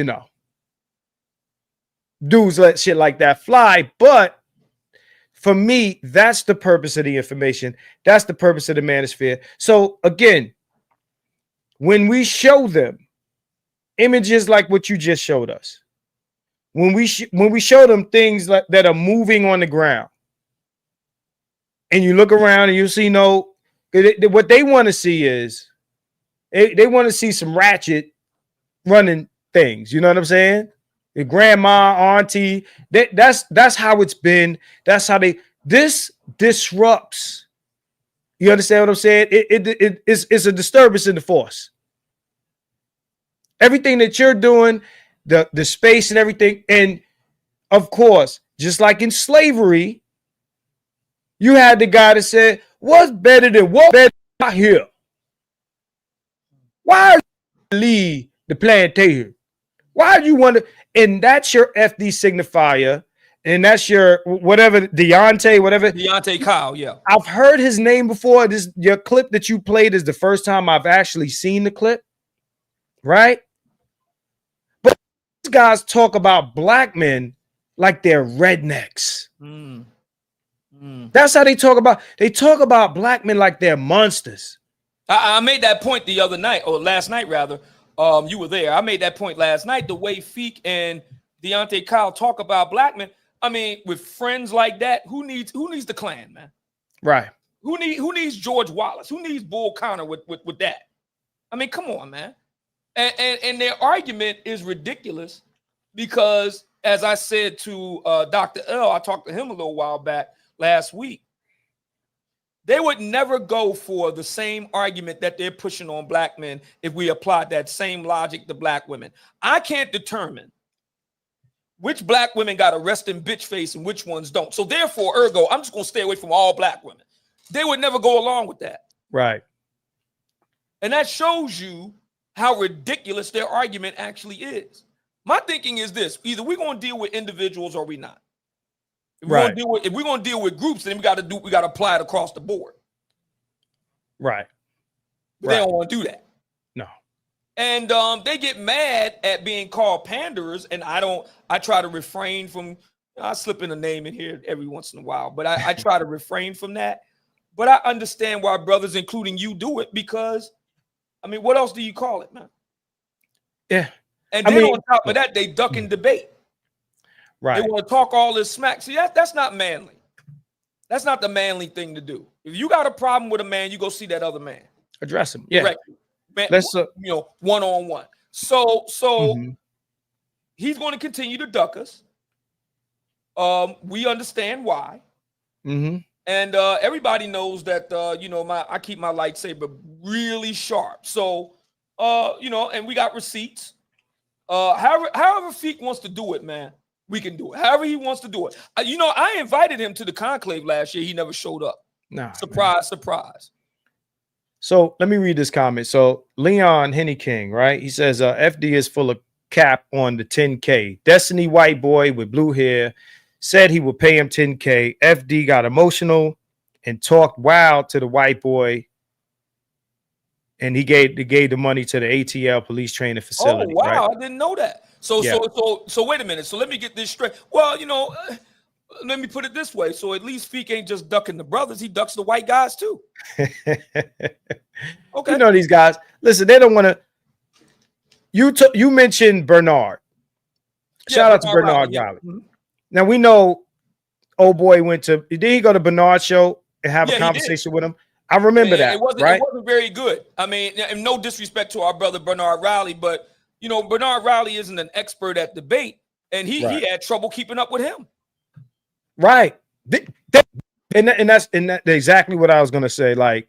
dudes let shit like that fly. But for me, that's the purpose of the information. That's the purpose of the Manosphere. So again, when we show them images like what you just showed us, when we show them things that are moving on the ground, and you look around and you see what they want to see is they want to see some ratchet running things. You know what I'm saying? Your grandma, auntie, that's how it's been. That's how this disrupts. You understand what I'm saying? It's a disturbance in the force. Everything that you're doing, the space and everything. And of course, just like in slavery, you had the guy that said, what's better than what better out here? Why you leave the plantation? Why do you want to? And that's your FD signifier, and that's your whatever Deontay
Kyle. Yeah,
I've heard his name before. Your clip that you played is the first time I've actually seen the clip, right? But these guys talk about black men like they're rednecks. That's how they talk about. They talk about black men like they're monsters.
I made that point the other night, or last night rather. You were there. I made that point last night. The way Feek and Deontay Kyle talk about black men. I mean, with friends like that, who needs the Klan, man?
Right.
Who needs George Wallace? Who needs Bull Connor with that? I mean, come on, man. And their argument is ridiculous because, as I said to Dr. L, I talked to him a little while back last week. They would never go for the same argument that they're pushing on black men if we applied that same logic to black women. I can't determine which black women got a resting bitch face and which ones don't. So therefore, ergo, I'm just going to stay away from all black women. They would never go along with that.
Right.
And that shows you how ridiculous their argument actually is. My thinking is this: either we're going to deal with individuals or we're not. If we're going to deal with groups, then we got to apply it across the board.
Right.
But they don't want to do that.
No.
And they get mad at being called panderers, and I try to refrain from. I slip in a name in here every once in a while, but I try to refrain from that. But I understand why brothers, including you, do it, because, I mean, what else do you call it, man?
Yeah.
And then on top of that, they duck in debate.
Right.
They want to talk all this smack. See, that's not manly. That's not the manly thing to do. If you got a problem with a man, you go see that other man.
Address him. Yeah.
Man,
Let's
one-on-one. So he's going to continue to duck us. We understand why.
Mm-hmm.
And everybody knows that I keep my lightsaber really sharp. So and we got receipts. However Feek wants to do it, man, we can do it. However he wants to do it. I invited him to the Conclave last year. He never showed up.
Nah,
surprise, surprise.
So let me read this comment. So Leon Henny King, right? He says FD is full of cap on the 10K. Destiny white boy with blue hair said he would pay him 10K. FD got emotional and talked wild to the white boy. And he gave the money to the ATL police training facility.
Oh, wow.
Right?
I didn't know that. So wait a minute. So let me get this straight. Well, let me put it this way. So at least Feek ain't just ducking the brothers. He ducks the white guys too. Okay.
These guys, listen, they don't want to. You mentioned Bernard. Shout out to Bernard Riley.
Mm-hmm.
Now we know old boy did he go to Bernard's show and have a conversation with him? I remember that. It
wasn't very good. I mean, and no disrespect to our brother Bernard Riley, but Bernard Riley isn't an expert at debate, and he had trouble keeping up with him.
Right. And that's exactly what I was gonna say. Like,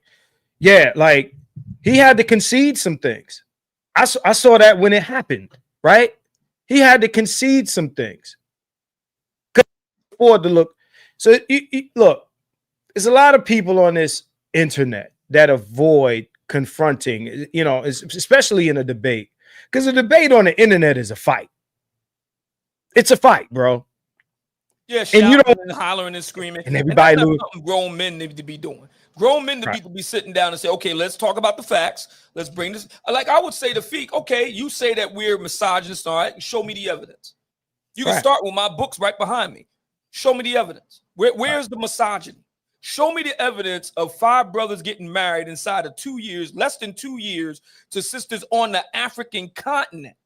yeah, like he had to concede some things. I saw that when it happened, right? He had to concede some things. Couldn't afford to look. So look, there's a lot of people on this internet that avoid confronting, especially in a debate, because a debate on the internet is a fight. It's a fight, bro.
Yeah, shouting and hollering and screaming,
and everybody
and that's not something grown men need to be doing. Grown men need to be sitting down and say, okay, let's talk about the facts. Let's bring this. Like I would say to Feek, okay, you say that we're misogynist, all right? Show me the evidence. You can start with my books right behind me. Show me the evidence. Where's the misogyny? Show me the evidence of 5 brothers getting married inside of 2 years, less than 2 years, to sisters on the African continent.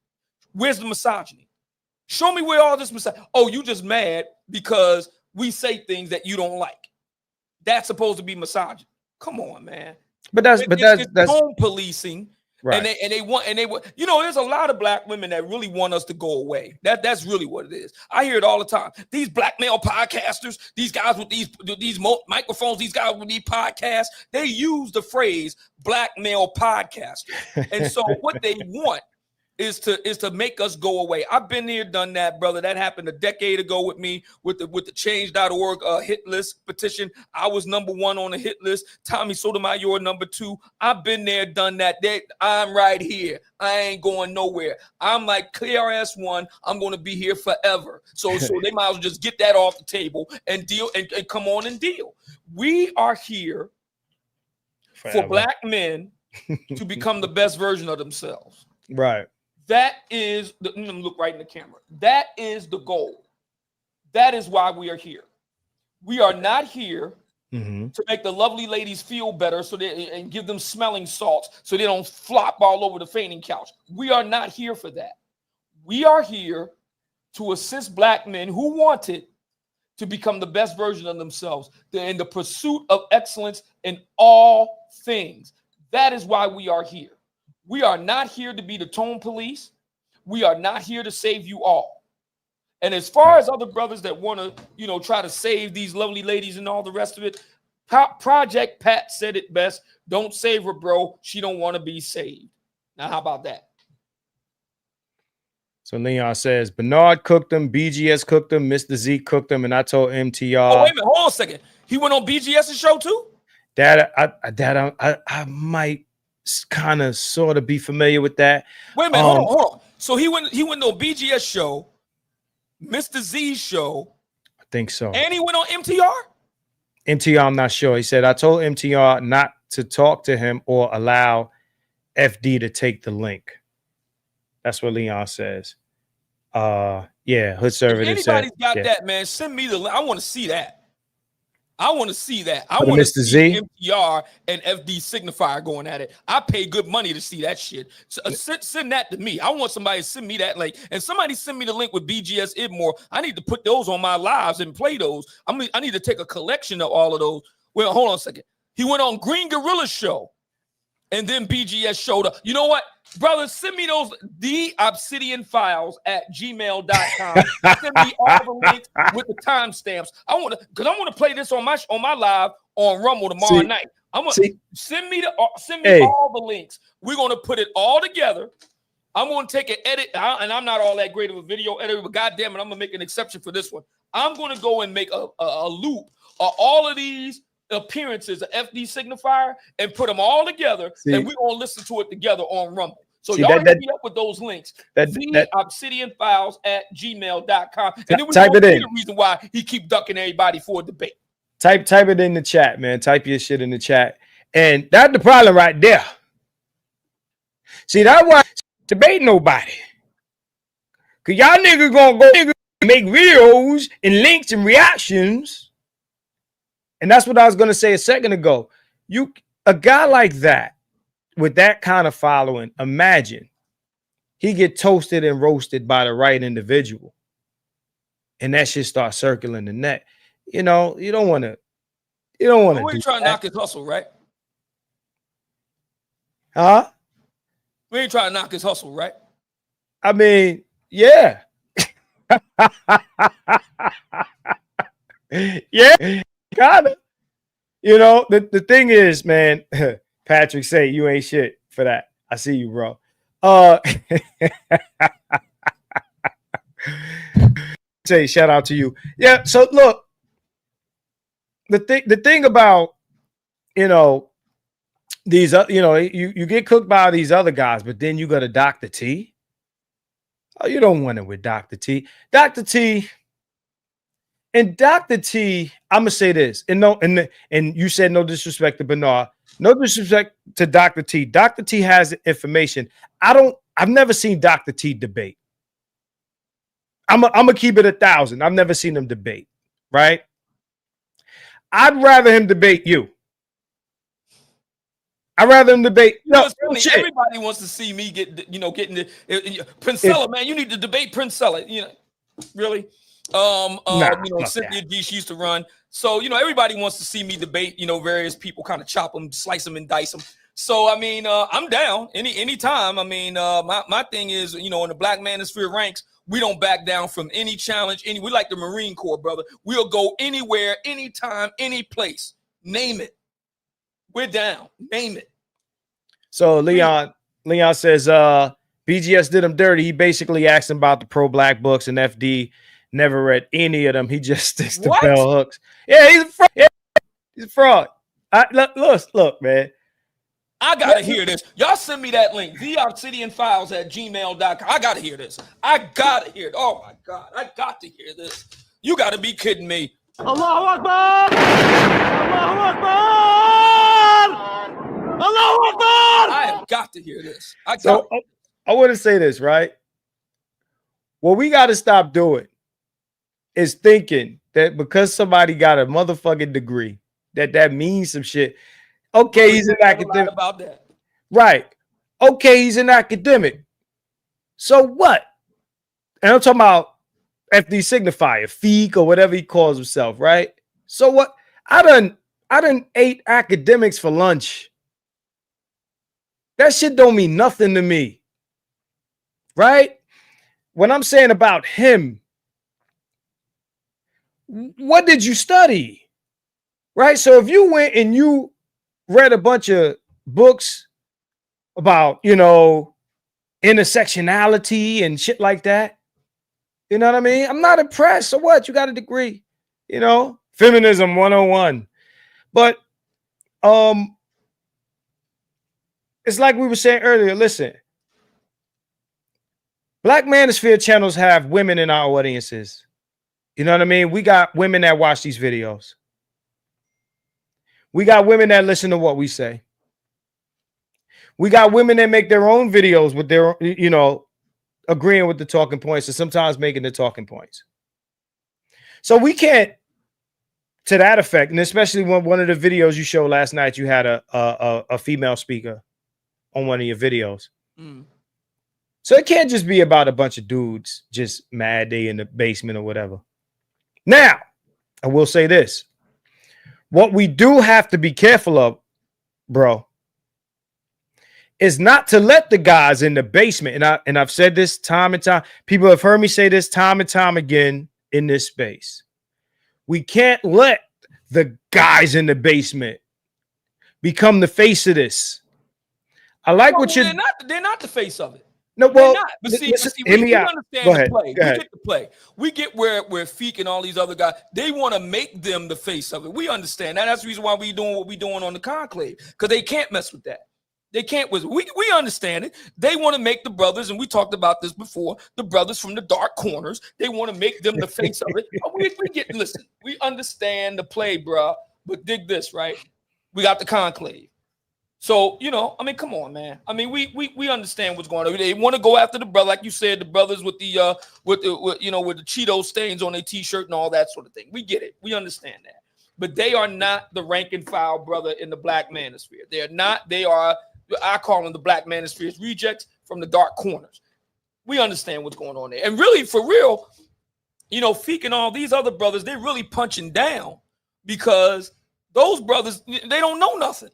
Where's the misogyny? Show me where all this misogyny. Oh, you just mad because we say things that you don't like. That's supposed to be misogyny. Come on, man.
But that's
home policing. Right. And they want, there's a lot of black women that really want us to go away. That's really what it is. I hear it all the time. These black male podcasters, these guys with these microphones, these guys with these podcasts, they use the phrase black male podcaster. And so what they want is to make us go away. I've been here, done that, brother. That happened a decade ago with me with the change.org hit list petition. I was #1 on the hit list. Tommy Sotomayor #2. I've been there, done that. I'm right here. I ain't going nowhere. I'm like KRS-One. I'm going to be here forever. So they might as well just get that off the table and deal and come on and deal. We are here forever for black men to become the best version of themselves.
Right.
That is look right in the camera. That is the goal. That is why we are here. We are not here to make the lovely ladies feel better and give them smelling salts so they don't flop all over the fainting couch. We are not here for that. We are here to assist black men who want it to become the best version of themselves in the pursuit of excellence in all things. That is why we are here. We are not here to be the tone police. We are not here to save you all. And as far as other brothers that want to, try to save these lovely ladies and all the rest of it, Project Pat said it best. Don't save her, bro. She don't want to be saved. Now, how about that?
So Leon says Bernard cooked them, BGS cooked them, Mr. Z cooked them, and I told MTR.
Oh, wait a minute. Hold on a second. He went on BGS's show too?
I might kind of sort of be familiar with that.
Wait a minute. Hold on. So he went on BGS show, Mr. Z's show.
I think so.
And he went on MTR?
MTR, I'm not sure. He said, I told MTR not to talk to him or allow FD to take the link. That's what Leon says. Yeah, Hood Server.
If anybody's got that, man, send me the link. I want to see that. I want to see that. I want to see MTR and FD Signifier going at it. I pay good money to see that shit. So, send that to me. I want somebody to send me that link. And somebody send me the link with BGS Idmore. I need to put those on my lives and play those. I need to take a collection of all of those. Well, hold on a second. He went on Green Gorilla's show. And then BGS showed up. You know what? Brother, send me those theobsidianfiles@gmail.com. Send me all the links with the timestamps. I want to play this on my live on Rumble tomorrow night. Send me all the links. We're gonna put it all together. I'm gonna take an edit, and I'm not all that great of a video editor, but goddamn it, I'm gonna make an exception for this one. I'm gonna go and make a loop of all of these appearances of FD Signifier and put them all together, and we're gonna listen to it together on Rumble. So y'all hit me up with those links. theobsidianfiles@gmail.com. And then we're gonna see the reason why he keep ducking everybody for a debate.
Type it in the chat, man. Type your shit in the chat. And that's the problem right there. See, that's why debate nobody. Cause y'all niggas gonna go make videos and links and reactions. And that's what I was going to say a second ago. A guy like that, with that kind of following, imagine he get toasted and roasted by the right individual. And that shit starts circling the net. You know, you don't want to.
We're trying to knock his hustle, right?
Huh?
We ain't trying to knock his hustle, right?
I mean, yeah. Yeah. Kinda. You know, the thing is, man, Patrick say you ain't shit for that. I see you, bro. Say shout out to you. Yeah, so look, the thing about, you know, these you get cooked by these other guys, but then you got a Dr. T. Oh, you don't want it with Dr. T. Dr. T. And Dr. T, I'm gonna say this, and you said no disrespect to Bernard, no disrespect to Dr. T. Dr. T has information. I've never seen Dr. T debate. I'm gonna keep it 1,000. I've never seen him debate, right? I'd rather him debate you. I'd rather him debate. No,
everybody wants to see me getting the Princella, man. You need to debate Princella. You know, really. Cynthia G, she used to run. So, everybody wants to see me debate, various people, kind of chop them, slice them, and dice them. So, I mean, I'm down anytime. I mean, my thing is, in the Black Manosphere ranks, we don't back down from any challenge. We like the Marine Corps, brother. We'll go anywhere, anytime, any place. Name it. We're down. Name it.
So Leon says, BGS did him dirty. He basically asked him about the pro-black books, and FD never read any of them. He just sticks to bell hooks. Yeah, he's a fraud. Yeah, he's a fraud. Look, man.
I gotta hear this. Y'all send me that link. theobsidianfiles@gmail.com. I gotta hear this. I gotta hear it. Oh my God. I got to hear this. You gotta be kidding me.
Allahu Akbar! Allahu Akbar! Allahu Akbar!
I have got to hear this.
I want to say this, right? What we got to stop doing is thinking that because somebody got a motherfucking degree, that means some shit. Okay, he's an academic.
About that.
Right. Okay, he's an academic. So what? And I'm talking about FD Signifier, Feek, or whatever he calls himself, right? So what? I done ate academics for lunch. That shit don't mean nothing to me. Right? When I'm saying about him, what did you study? right? So if you went and you read a bunch of books about, you know, intersectionality and shit like that, you know what I mean? I'm not impressed. So what? You got a degree, you know, feminism 101. But it's like we were saying earlier. Listen, Black Manosphere channels have women in our audiences. You know what I mean? We got women that watch these videos. We got women that listen to what we say. We got women that make their own videos with their, you know, agreeing with the talking points and sometimes making the talking points. So we can't, to that effect, and especially when one of the videos you showed last night, you had a female speaker on one of your videos. So it can't just be about a bunch of dudes just mad they in the basement or whatever. Now, I will say this. What we do have to be careful of, bro, is not to let the guys in the basement, and I've said this time and time. People have heard me say this time and time again in this space. We can't let the guys in the basement become the face of this. I like what you're.
They're not the face of it.
No, well,
but see, we
understand
the play. We get the play. We get where Feek and all these other guys, they want to make them the face of it. We understand that. That's the reason why we doing what we doing on the Conclave, because they can't mess with that. They can't. We understand it. They want to make the brothers, and we talked about this before, the brothers from the dark corners. They want to make them the face of it. Listen, we understand the play, bro. But dig this, right? We got the Conclave. So, you know, I mean, come on, man. I mean, we understand what's going on. They want to go after the brother, like you said, the brothers with the with the Cheeto stains on their t-shirt and all that sort of thing. We get it. We understand that. But they are not the rank and file brother in the Black Manosphere. They're not. They are, I call them the Black Manosphere's rejects from the dark corners. We understand what's going on there. And really, for real, you know, Feek and all these other brothers, they're really punching down because those brothers, they don't know nothing.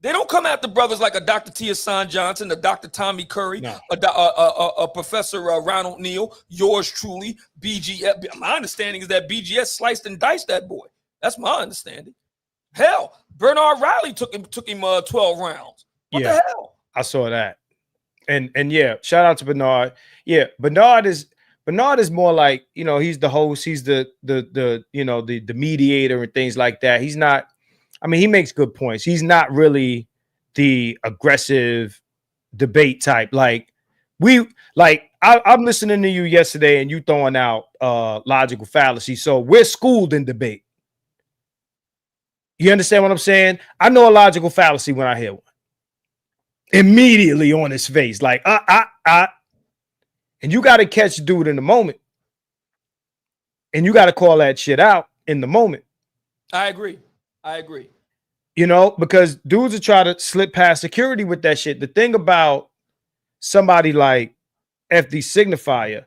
They don't come after brothers like a Dr. T. Hassan Johnson, a Dr. Tommy Curry, no. a Professor Ronald Neal, yours truly, BGS. My understanding is that BGS sliced and diced that boy. That's my understanding. Hell, Bernard Riley took him 12 rounds. What the hell?
I saw that. And yeah, shout out to Bernard. Yeah, Bernard is more like, you know, he's the host, he's the you know, the mediator and things like that. He's not, I mean, he makes good points. He's not really the aggressive debate type. I'm listening to you yesterday and you throwing out logical fallacy. So we're schooled in debate. You understand what I'm saying? I know a logical fallacy when I hear one. Immediately on his face, like, and you got to catch the dude in the moment. And you got to call that shit out in the moment.
I agree.
You know, because dudes are trying to slip past security with that shit. The thing about somebody like FD Signifier,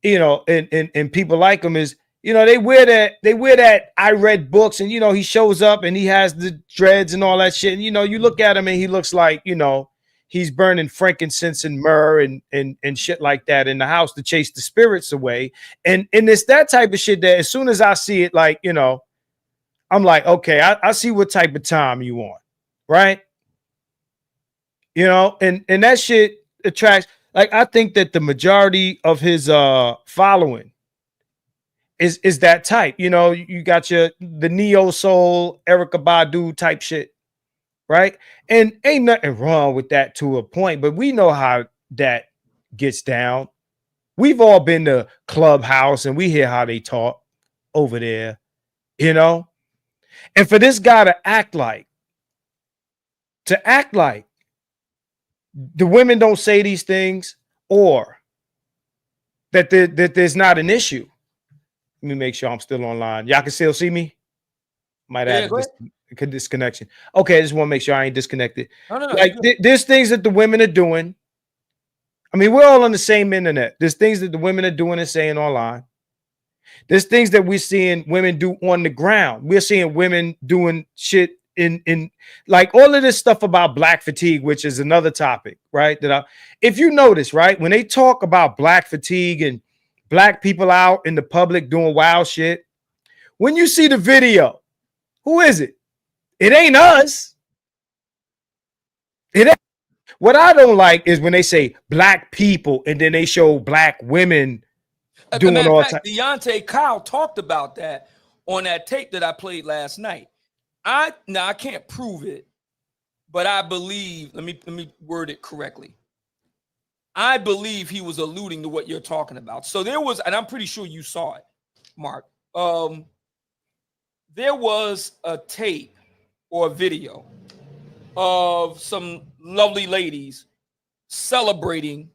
you know, and people like him is, you know, they wear that I read books, and, you know, he shows up and he has the dreads and all that shit. And, you know, you look at him and he looks like, you know, he's burning frankincense and myrrh and shit like that in the house to chase the spirits away. And it's that type of shit that as soon as I see it, like, you know, I'm like, okay, I see what type of time you want, right? You know, and that shit attracts, like, I think that the majority of his following is that type. You know, you got the neo soul Erykah Badu type shit, right? And ain't nothing wrong with that to a point, but we know how that gets down. We've all been to Clubhouse and we hear how they talk over there, you know? And for this guy to act like the women don't say these things, or that there's not an issue. Let me make sure I'm still online. Y'all can still see me? Might have a disconnection. Okay, I just want to make sure I ain't disconnected.
No.
Like, there's things that the women are doing. I mean, we're all on the same internet. There's things that the women are doing and saying online. There's things that we're seeing women do on the ground. We're seeing women doing shit in like all of this stuff about black fatigue, which is another topic, right? If you notice, right, when they talk about black fatigue and black people out in the public doing wild shit, when you see the video Who is it? It ain't us. It ain't. What I don't like is when they say black people and then they show black women doing
Matter
all
of fact, Deontay Kyle talked about that on that tape that I played last night. I can't prove it, but I believe, let me word it correctly. I believe he was alluding to what you're talking about. So there was, and I'm pretty sure you saw it, Mark. There was a tape or a video of some lovely ladies celebrating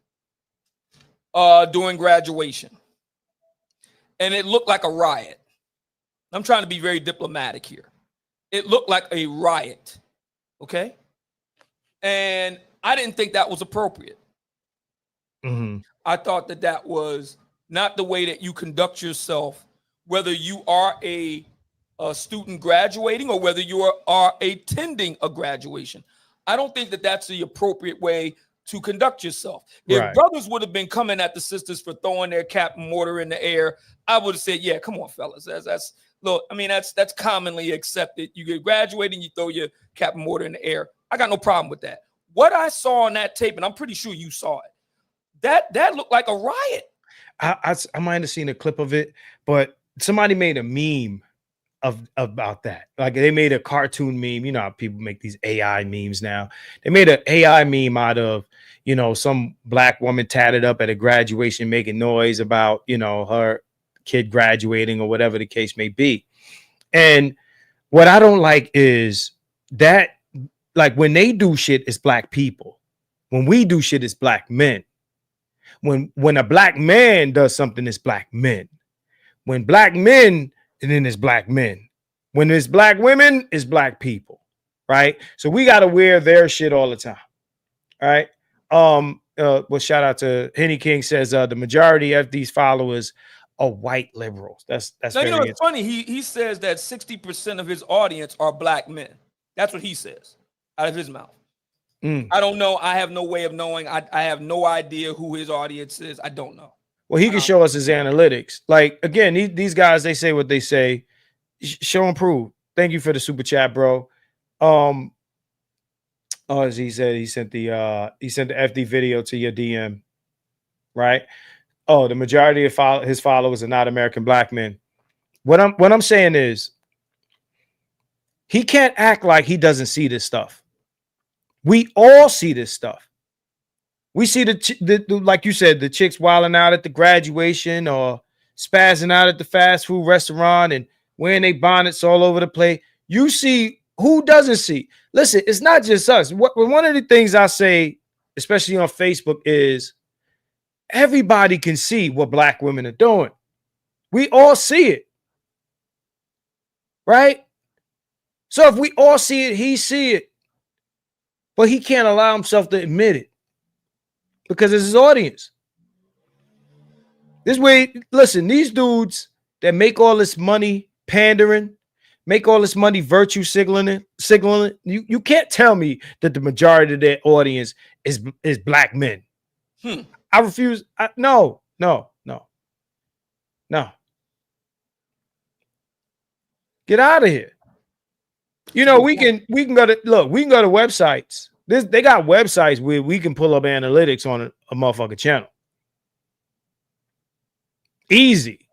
during graduation. And it looked like a riot. I'm trying to be very diplomatic here. It looked like a riot, okay? And I didn't think that was appropriate.
Mm-hmm.
I thought that was not the way that you conduct yourself, whether you are a student graduating or whether you are attending a graduation. I don't think that that's the appropriate way to conduct yourself. If
Right.
brothers would have been coming at the sisters for throwing their cap and mortar in the air, I would have said, yeah, come on, fellas. That's look, I mean, that's commonly accepted. You get graduating, you throw your cap and mortar in the air. I got no problem with that. What I saw on that tape, and I'm pretty sure you saw it, that looked like a riot.
I might have seen a clip of it, but somebody made a meme about that. Like they made a cartoon meme. You know how people make these AI memes now. They made an AI meme out of, you know, some black woman tatted up at a graduation making noise about, you know, her kid graduating or whatever the case may be. And what I don't like is that, like, when they do shit, it's black people. When we do shit, it's black men. When a black man does something, it's black men. When black men, and then it's black men. When it's black women, it's black people, right? So we got to wear their shit all the time, all right? Well, shout out to Henny King says the majority of these followers are white liberals. That's
now, you know, it's funny. He says that 60% of his audience are black men. That's what he says out of his mouth. I don't know. I have no way of knowing. I have no idea who his audience is. I don't know.
Well, he can show us his analytics. Like, again, these guys, they say what they say. Show and prove. Thank you for the super chat, bro. As he said, he sent the FD video to your DM, right? Oh, the majority of his followers are not American black men. What I'm saying is, he can't act like he doesn't see this stuff. We all see this stuff. We see the like you said, the chicks wilding out at the graduation or spazzing out at the fast food restaurant and wearing their bonnets all over the place. You see, who doesn't see? Listen, it's not just us. One of the things I say, especially on Facebook, is everybody can see what black women are doing. We all see it, right? So if we all see it, he see it. But he can't allow himself to admit it because it's his audience. This way, listen, these dudes that make all this money pandering, make all this money virtue signaling, you can't tell me that the majority of their audience is black men. I refuse. No. Get out of here. You know, we can go to websites. They got websites where we can pull up analytics on a motherfucking channel. Easy.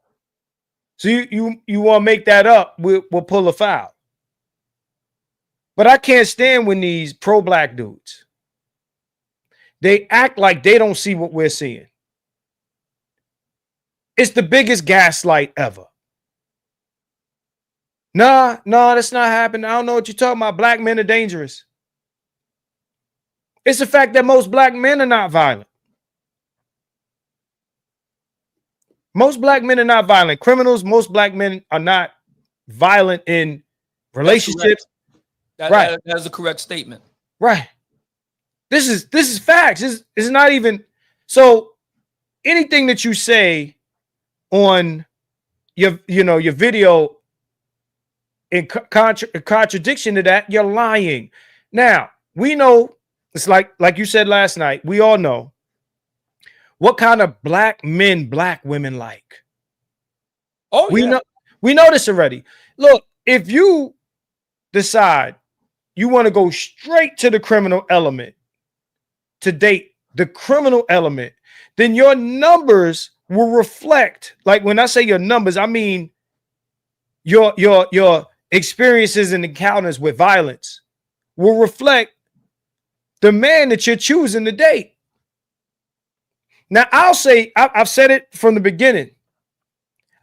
So you want to make that up, we'll pull a file. But I can't stand when these pro-black dudes, they act like they don't see what we're seeing. It's the biggest gaslight ever. No, that's not happening. I don't know what you're talking about. Black men are dangerous. It's the fact that most black men are not violent. Most black men are not violent. Criminals, most black men are not violent in relationships.
That is a correct statement.
Right. This is facts. It's not even so. Anything that you say on your video in contradiction to that, you're lying. Now, we know it's like you said last night, we all know what kind of black men black women like.
Oh,
we know this already. Look, if you decide you want to go straight to the criminal element to date the criminal element, then your numbers will reflect. Like when I say your numbers, I mean your experiences and encounters with violence will reflect the man that you're choosing to date. Now, I'll say, I've said it from the beginning.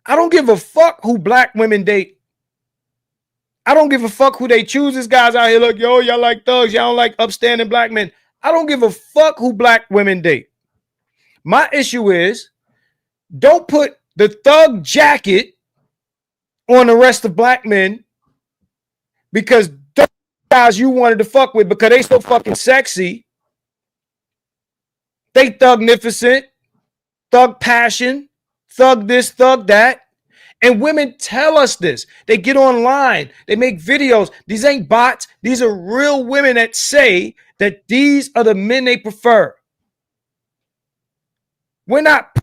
I don't give a fuck who black women date. I don't give a fuck who they choose. This guys out here, look, yo, y'all like thugs. Y'all don't like upstanding black men. I don't give a fuck who black women date. My issue is, don't put the thug jacket on the rest of black men because those guys you wanted to fuck with because they so fucking sexy. They thugnificent, thug passion, thug this, thug that. And women tell us this. They get online. They make videos. These ain't bots. These are real women that say that these are the men they prefer. We're not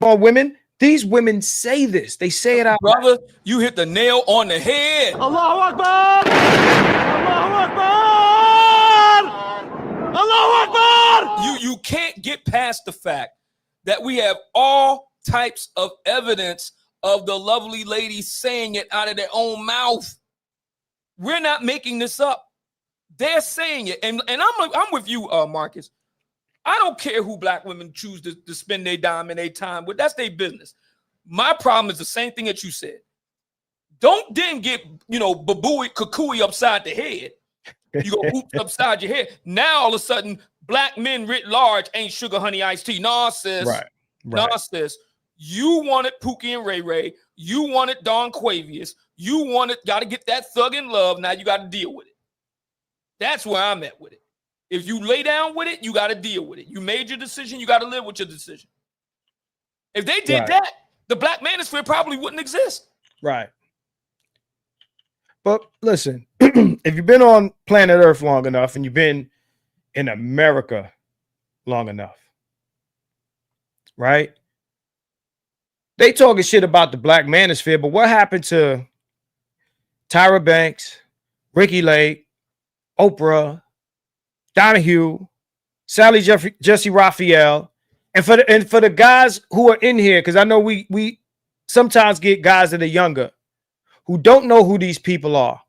on women. These women say this. They say it out.
Brother, you hit the nail on the head.
Allahu Akbar! Allahu Akbar! Allahu Akbar!
You can't get past the fact that we have all types of evidence of the lovely ladies saying it out of their own mouth. We're not making this up. They're saying it. And I'm with you, Marcus. I don't care who black women choose to spend their dime and their time with. That's their business. My problem is the same thing that you said. Don't then get, babooey, cuckooey upside the head. You go oops upside your head. Now, all of a sudden, black men writ large ain't sugar, honey, iced tea. Nah, sis.
Right.
Nah, sis. You wanted Pookie and Ray Ray. You wanted Don Quavius. You got to get that thug in love. Now you got to deal with it. That's where I'm at with it. If you lay down with it, you got to deal with it. You made your decision. You got to live with your decision. If they did that, the black manosphere probably wouldn't exist.
Right. But listen, if you've been on planet Earth long enough and you've been in America long enough, right? They talking shit about the black manosphere, but what happened to Tyra Banks, Ricky Lake, Oprah, Donahue, Sally Jesse Raphael, and for the guys who are in here, because I know we sometimes get guys that are younger who don't know who these people are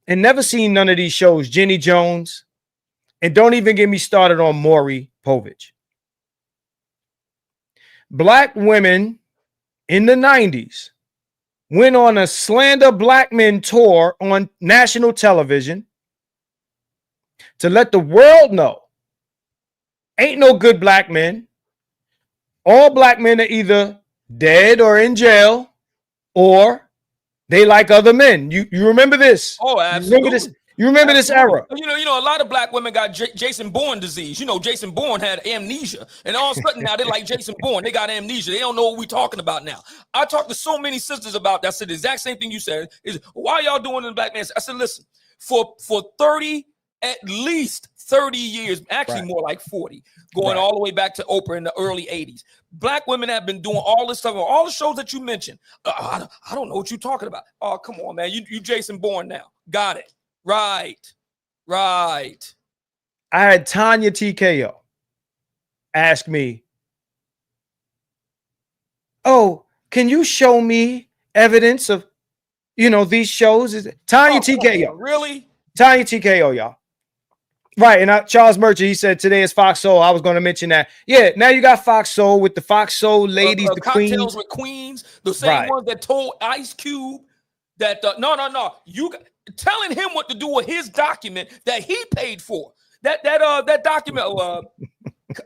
and never seen none of these shows, Jenny Jones, and don't even get me started on Maury Povich. Black women in the 90s went on a slander black men tour on national television to let the world know ain't no good black men. All black men are either dead or in jail or they like other men. You remember this?
Oh, absolutely.
You remember this era?
A lot of black women got Jason Bourne disease. Jason Bourne had amnesia, and all of a sudden now they like Jason Bourne. They got amnesia. They don't know what we're talking about now. I talked to so many sisters about that. I said the exact same thing you said. Is why y'all doing in the black man? I said, listen, for 30, at least 30 years, actually more like 40, going all the way back to Oprah in the early 80s. Black women have been doing all this stuff, all the shows that you mentioned. I don't know what you're talking about. Oh, come on, man. You Jason Bourne now. Got it. Right. I
had Tanya TKO ask me, oh, can you show me evidence of, these shows? Tanya TKO.
Really?
Tanya TKO, y'all. Right. And Charles Merchant, he said today is Fox Soul. I was going to mention that. Yeah. Now you got Fox Soul with the Fox Soul ladies, the
cocktails
queens.
with queens, the same ones that told Ice Cube that no. You telling him what to do with his document that he paid for. That document,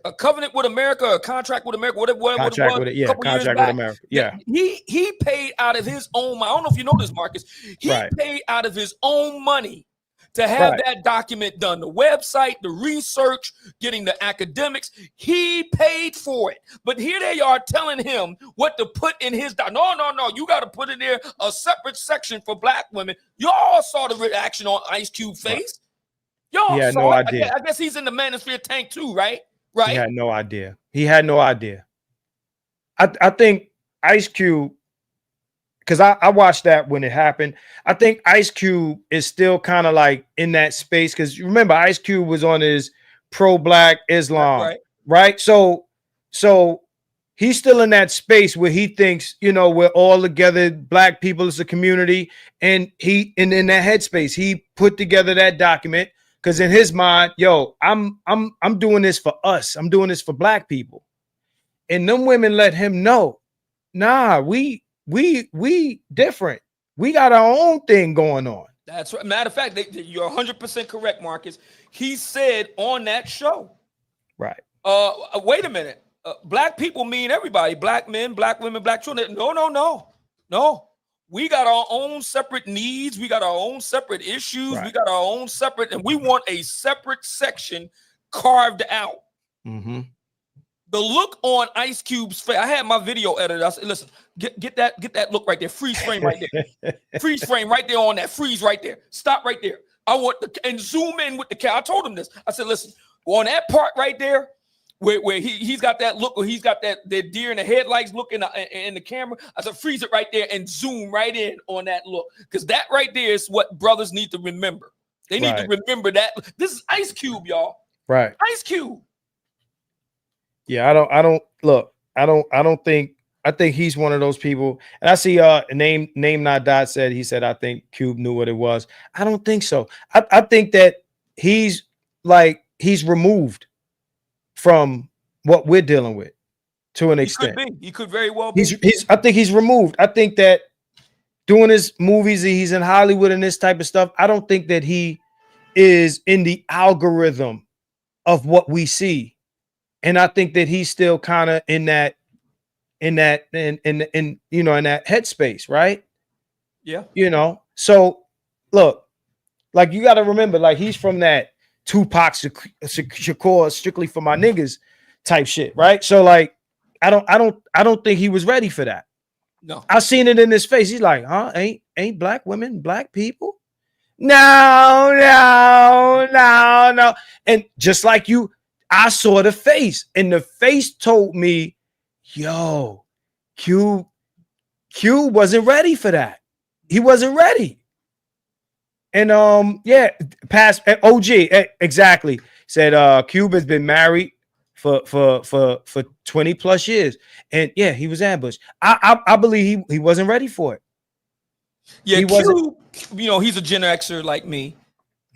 a covenant with America, a contract with America, whatever
contract
it was.
With it, yeah, contract with America. Yeah.
He paid out of his own money. I don't know if you know this, Marcus. He paid out of his own money to have that document done, the website, the research, getting the academics. He paid for it. But here they are telling him what to put in his document. No. You got to put in there a separate section for black women. Y'all saw the reaction on Ice Cube face. Y'all saw
no
it.
idea.
I guess he's in the Manosphere tank too, right?
He had no idea. I think Ice Cube because I watched that when it happened. I think Ice Cube is still kind of like in that space because remember Ice Cube was on his pro-black Islam, right? So he's still in that space where he thinks, you know, we're all together, black people as a community, and in that headspace, he put together that document because in his mind, yo, I'm doing this for us, I'm doing this for black people, and them women let him know, nah, we different, we got our own thing going on.
That's right. Matter of fact, you're 100% correct, Marcus. He said on that show,
right?
Wait a minute. Black people mean everybody, black men, black women, black children. No. We got our own separate needs. We got our own separate issues.
Right.
We got our own separate, and we want a separate section carved out.
Mm-hmm.
The look on Ice Cube's face, I had my video editor. I said, listen, get that look right there. Freeze frame right there. Freeze frame right there on that. Freeze right there. Stop right there. I want and zoom in with the camera. I told him this. I said, listen, on that part right there, where he's got that look, or he's got that deer in the headlights look in the camera. I said, freeze it right there and zoom right in on that look. Because that right there is what brothers need to remember. They need to remember that. This is Ice Cube, y'all.
Right.
Ice Cube.
Yeah, I think he's one of those people. And I see name not dot said, he said, I think Cube knew what it was. I don't think so. I think that he's removed from what we're dealing with to an extent.
He could very well be.
I think he's removed. I think that doing his movies, he's in Hollywood and this type of stuff. I don't think that he is in the algorithm of what we see. And I think that he's still kind of in that headspace, right?
Yeah.
You know, so look, like you got to remember, like he's from that Tupac Shakur, strictly for my niggas type shit, right? So like, I don't think he was ready for that.
No,
I seen it in his face. He's like, huh? Ain't black women black people? No. And just like you, I saw the face, and the face told me, yo, Q wasn't ready for that. He wasn't ready. And past OG exactly said Cube has been married for 20 plus years, and yeah, he was ambushed. I believe he wasn't ready for it.
Yeah, Cube, you know, he's a Gen Xer like me.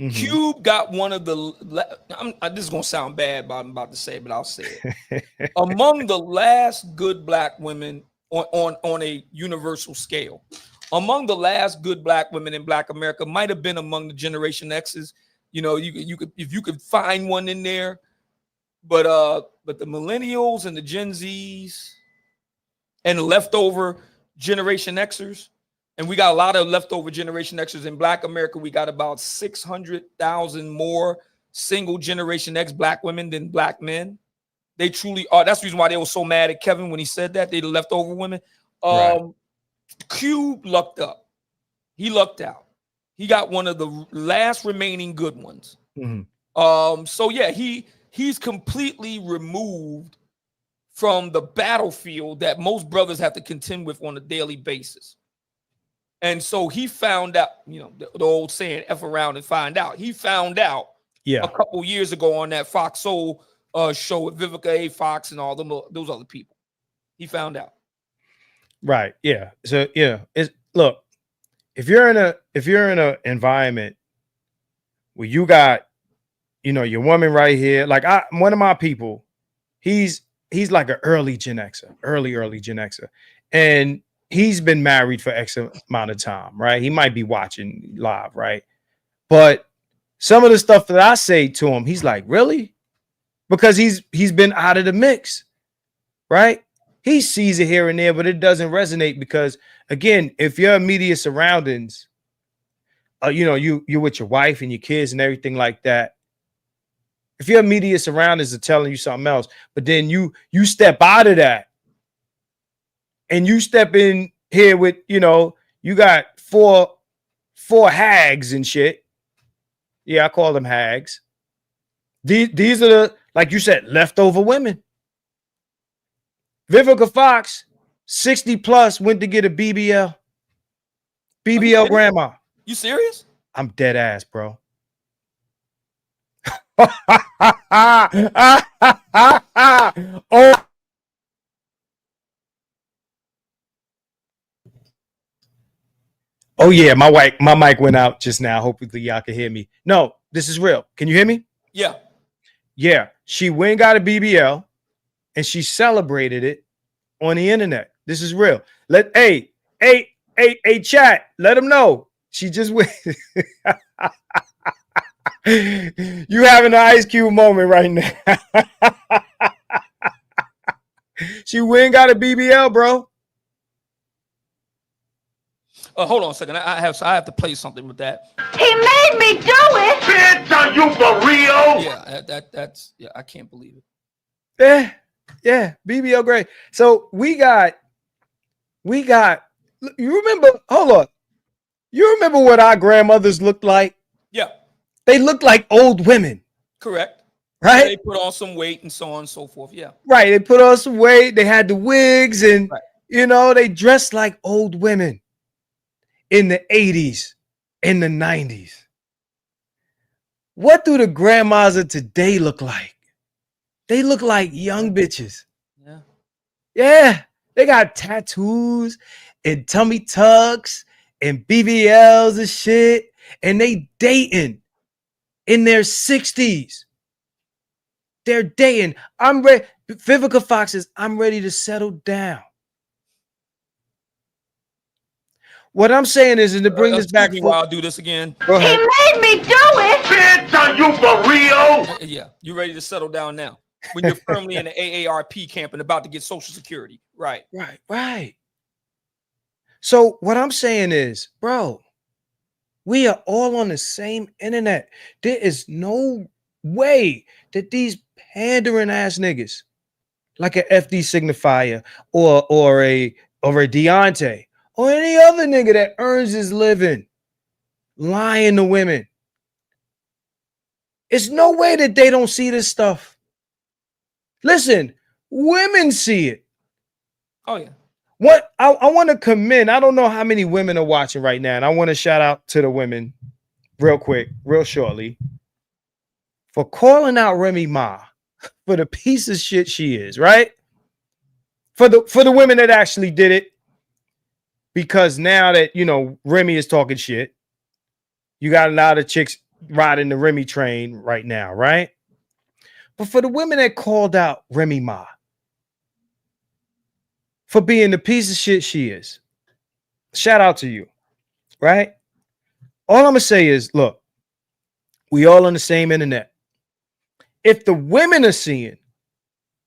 Mm-hmm. Cube got one of this is gonna sound bad, but I'm about to say it, but I'll say it. Among the last good black women on a universal scale. Among the last good black women in Black America might have been among the Generation X's. You know, you could if you could find one in there, but the millennials and the Gen Zs and the leftover Generation Xers, and we got a lot of leftover Generation Xers in Black America. We got about 600,000 more single Generation X black women than black men. They truly are. That's the reason why they were so mad at Kevin when he said that they the leftover women.
Right.
Cube lucked up. He lucked out. He got one of the last remaining good ones. Mm-hmm. So yeah, he's completely removed from the battlefield that most brothers have to contend with on a daily basis. And so he found out, you know, the old saying, F around and find out. He found out a couple years ago on that Fox Soul show with Vivica A. Fox and all those other people. He found out.
Right. Yeah. So yeah, look, if you're in an environment where you got, you know, your woman right here, like one of my people, he's like an early Gen Xer, early Gen Xer, and he's been married for X amount of time, right? He might be watching live, right? But some of the stuff that I say to him, he's like, really? Because he's been out of the mix, right? He sees it here and there, but it doesn't resonate because, again, if your immediate surroundings, you know, you're with your wife and your kids and everything like that. If your immediate surroundings are telling you something else, but then you step out of that and you step in here with, you know, you got four hags and shit. Yeah, I call them hags. These are the, like you said, leftover women. Vivica Fox, 60 plus, went to get a BBL. BBL grandma.
You serious?
I'm dead ass, bro. Oh. Oh yeah, my mic went out just now. Hopefully y'all can hear me. No, this is real. Can you hear me?
Yeah.
Yeah. She went and got a BBL and she celebrated it on the internet. This is real. Hey, chat, let them know. She just went. You having an Ice Cube moment right now. She went and got a BBL, bro.
Hold on a second. I have to play something with that.
He made me do it.
Bitch, are you for real?
Yeah, that's I can't believe it.
Yeah, BBL great. So we got. You remember? Hold on. You remember what our grandmothers looked like?
Yeah,
they looked like old women.
correct.
Right?
They put on some weight and so on and so forth. Yeah.
Right. They put on some weight. They had the wigs and, they dressed like old women in the 80s, in the 90s. What do the grandmas of today look like? They look like young bitches.
Yeah.
Yeah. They got tattoos and tummy tucks and BBLs and shit. And they dating in their 60s. They're dating. I'm ready. Vivica Fox says, I'm ready to settle down. What I'm saying is, and to bring this back,
while I'll do this again.
Go ahead.
He made me do it.
Bitch, are you for real?
Yeah, you ready to settle down now? When you're firmly in the AARP camp and about to get Social Security. Right.
Right. So what I'm saying is, bro, we are all on the same internet. There is no way that these pandering ass niggas like a FD Signifier or a Deontay or any other nigga that earns his living lying to women. It's no way that they don't see this stuff. Listen, women see it.
Oh, yeah.
What I want to commend, I don't know how many women are watching right now, and I want to shout out to the women real quick, real shortly, for calling out Remy Ma for the piece of shit she is, right? For the women that actually did it, because now that, Remy is talking shit, you got a lot of chicks riding the Remy train right now, right? But for the women that called out Remy Ma for being the piece of shit she is, shout out to you, right? All I'm going to say is, look, we all on the same internet. If the women are seeing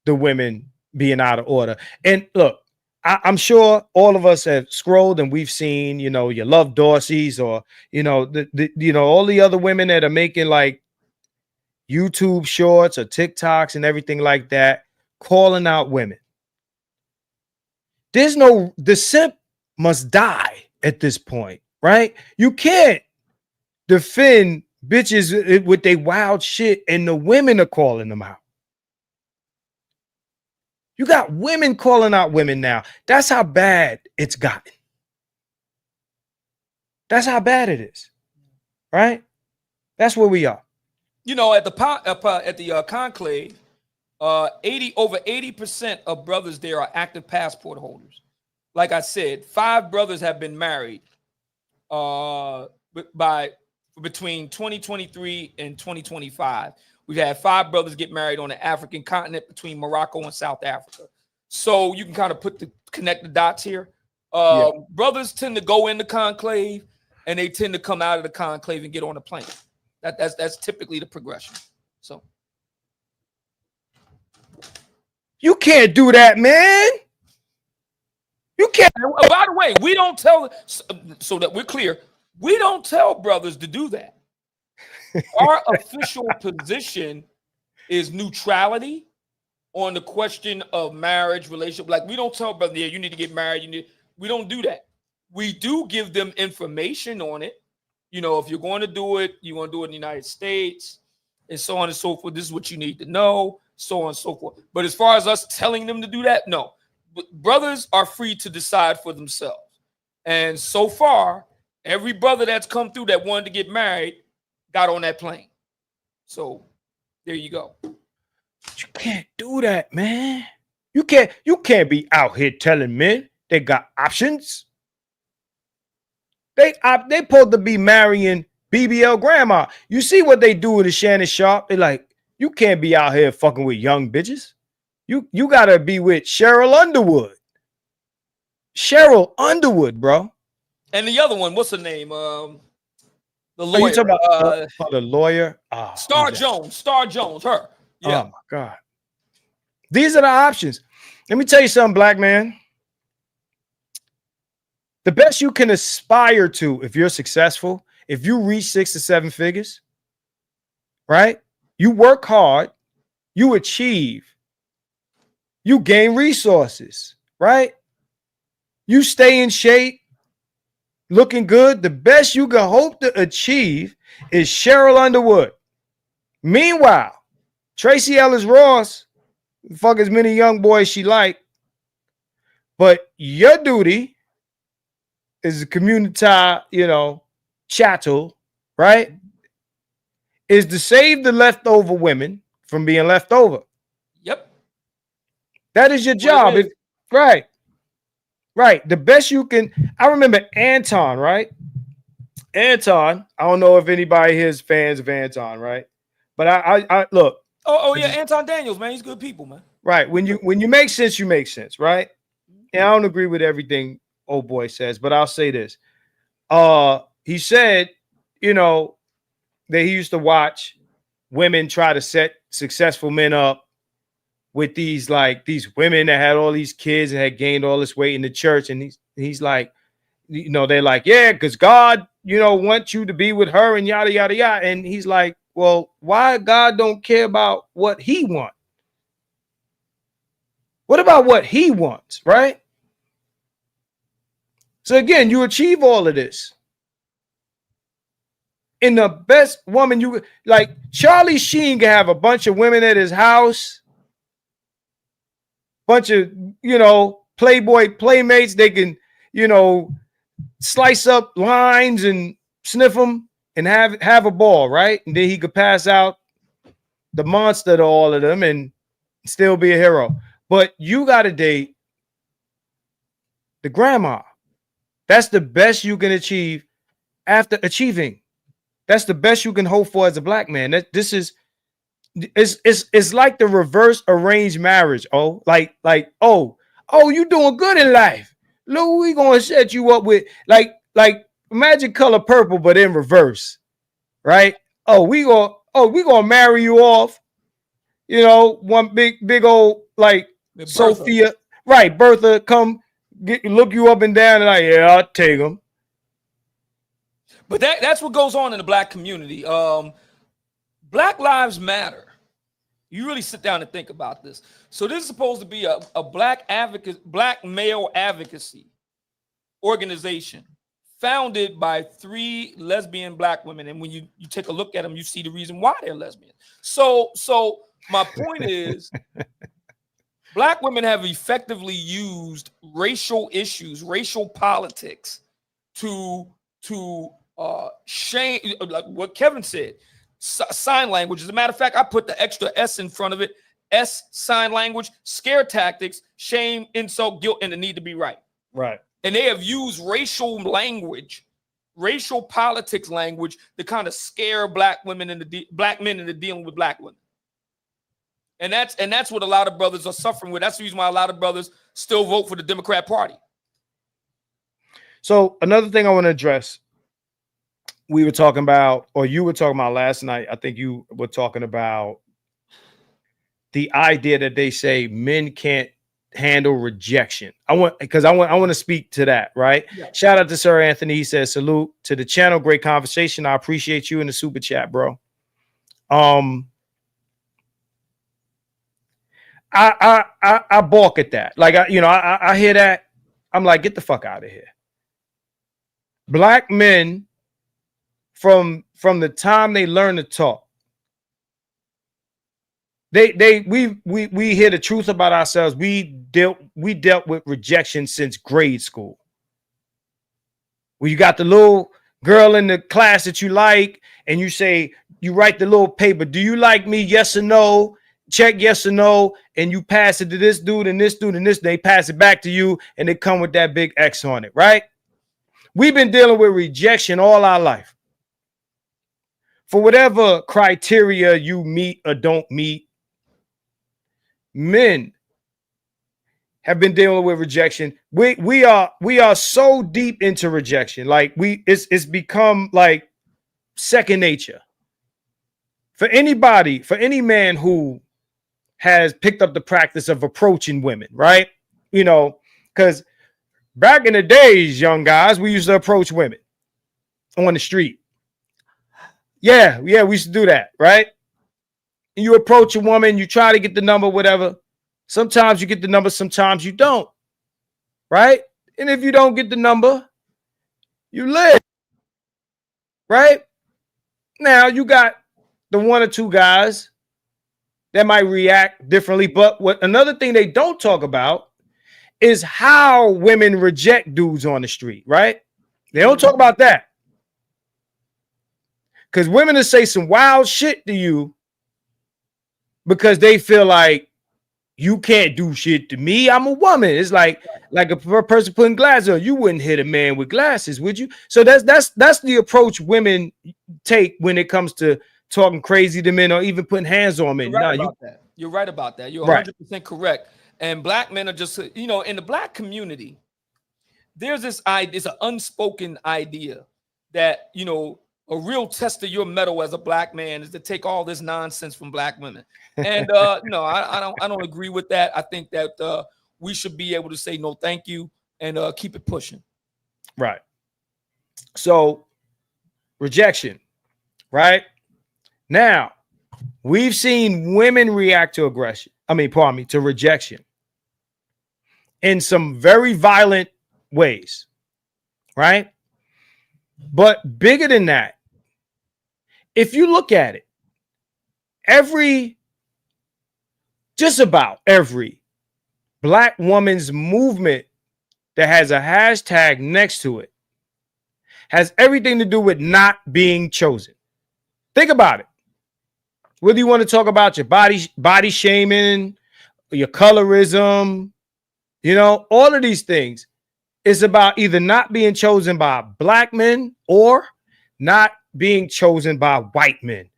the women being out of order, and look, I'm sure all of us have scrolled and we've seen, your Love Dorsey's or, all the other women that are making like YouTube shorts or TikToks and everything like that, calling out women. The simp must die at this point, right? You can't defend bitches with they wild shit and the women are calling them out. You got women calling out women now. That's how bad it's gotten. That's how bad it is, right? That's where we are.
At the Conclave, over 80% of brothers there are active passport holders. Like I said, 5 brothers have been married between 2023 and 2025. We've had 5 brothers get married on the African continent between Morocco and South Africa. So you can kind of connect the dots here. Brothers tend to go in the Conclave and they tend to come out of the Conclave and get on a plane. That's typically the progression. So
you can't do that, man. You can't.
By the way, we don't tell, so that we're clear, we don't tell brothers to do that. Our official position is neutrality on the question of marriage, relationship. Like, we don't tell brothers, you need to get married. We don't do that. We do give them information on it. If you're going to do it, you want to do it in the United States and so on and so forth. This is what you need to know, so on and so forth. But as far as us telling them to do that, no. Brothers are free to decide for themselves. And so far, Every brother that's come through that wanted to get married got on that plane. So there you go.
You can't do that, man. You can't be out here telling men they got options. They supposed to be marrying BBL grandma. You see what they do with the Shannon Sharp? They like, you can't be out here fucking with young bitches. You gotta be with Cheryl Underwood. Cheryl Underwood, bro.
And the other one, what's her name? The
Are you
lawyer.
talking about the lawyer? Oh,
Star Jones. Star Jones. Her. Yeah.
Oh my God. These are the options. Let me tell you something, black man. The best you can aspire to if you're successful, if you reach 6 to 7 figures, right? You work hard, you achieve, you gain resources, right? You stay in shape, looking good. The best you can hope to achieve is Cheryl Underwood. Meanwhile, Tracy Ellis Ross, fuck as many young boys she like, but your duty is a community, chattel, right? Is to save the leftover women from being left over.
Yep.
That is your job. Right. The best you can. I remember Anton, right? Anton. I don't know if anybody here is fans of Anton, right? But I look.
Oh yeah, Anton Daniels, man. He's good people, man.
Right. When you make sense, you make sense, right? And I don't agree with everything old boy says, but I'll say this. He said, that he used to watch women try to set successful men up with these women that had all these kids and had gained all this weight in the church. And he's like, they're like, yeah, because God, wants you to be with her and yada, yada, yada. And he's like, well, why God don't care about what he wants? What about what he wants, right? So again, you achieve all of this. And the best woman you like, Charlie Sheen can have a bunch of women at his house, bunch of Playboy playmates. They can slice up limes and sniff them and have a ball, right? And then he could pass out the monster to all of them and still be a hero. But you got to date the grandma. That's the best you can achieve after achieving. That's the best you can hope for as a black man. It's like the reverse arranged marriage. Oh, you doing good in life. Look, we gonna set you up with like Magic Color Purple, but in reverse, right? We gonna marry you off. One big old like Sophia, right? Bertha come look you up and down and like, yeah, I'll take them.
But that's what goes on in the black community. Black Lives Matter. You really sit down and think about this. So this is supposed to be a black male advocacy organization founded by 3 lesbian black women. And when you take a look at them, you see the reason why they're lesbian. So my point is, black women have effectively used racial issues, racial politics to shame, like what Kevin said, sign language. As a matter of fact, I put the extra S in front of it. S, sign language, scare tactics, shame, insult, guilt, and the need to be right.
Right. And
they have used racial language, racial politics language to kind of scare black women black men into dealing with black women. And that's what a lot of brothers are suffering with. That's the reason why a lot of brothers still vote for the Democrat Party.
So another thing I want to address, we were talking about, or you were talking about last night, I think you were talking about the idea that they say men can't handle rejection. I want to speak to that, right? Yeah. Shout out to Sir Anthony. He says, salute to the channel. Great conversation. I appreciate you in the super chat, bro. I balk at that. Like, I hear that. I'm like, get the fuck out of here. Black men, from the time they learn to talk, we hear the truth about ourselves. We dealt with rejection since grade school. where you got the little girl in the class that you like, and you say, you write the little paper, do you like me? Yes or no? Check yes or no, and you pass it to this dude and this dude and this, they pass it back to you, and they come with that big X on it, right? We've been dealing with rejection all our life. For whatever criteria you meet or don't meet, men have been dealing with rejection. We are so deep into rejection, like it's become like second nature. For anybody, for any man who has picked up the practice of approaching women, right? You know, because back in the days, young guys, we used to approach women on the street. Yeah, we used to do that, right? And you approach a woman, you try to get the number, whatever. Sometimes you get the number, sometimes you don't, right? And if you don't get the number, you live, right? Now, you got the one or two guys that might react differently, but what another thing they don't talk about is how women reject dudes on the street, right? They don't talk about that. Because women will say some wild shit to you because they feel like you can't do shit to me. I'm a woman. It's like a person putting glasses on. You wouldn't hit a man with glasses, would you? So that's the approach women take when it comes to talking crazy to men or even putting hands on men.
You're right about that. You're right about that. You're 100% correct. And black men are just, you know, in the black community, there's this idea, it's an unspoken idea that, you know, a real test of your mettle as a black man is to take all this nonsense from black women. And no, I don't agree with that. I think that we should be able to say no, thank you, and keep it pushing.
Right. So rejection, right? Now, we've seen women react to aggression. To rejection in some very violent ways, right? But bigger than that, if you look at it, just about every black woman's movement that has a hashtag next to it has everything to do with not being chosen. Think about it. Whether you want to talk about your body shaming, your colorism, you know, all of these things is about either not being chosen by black men or not being chosen by white men.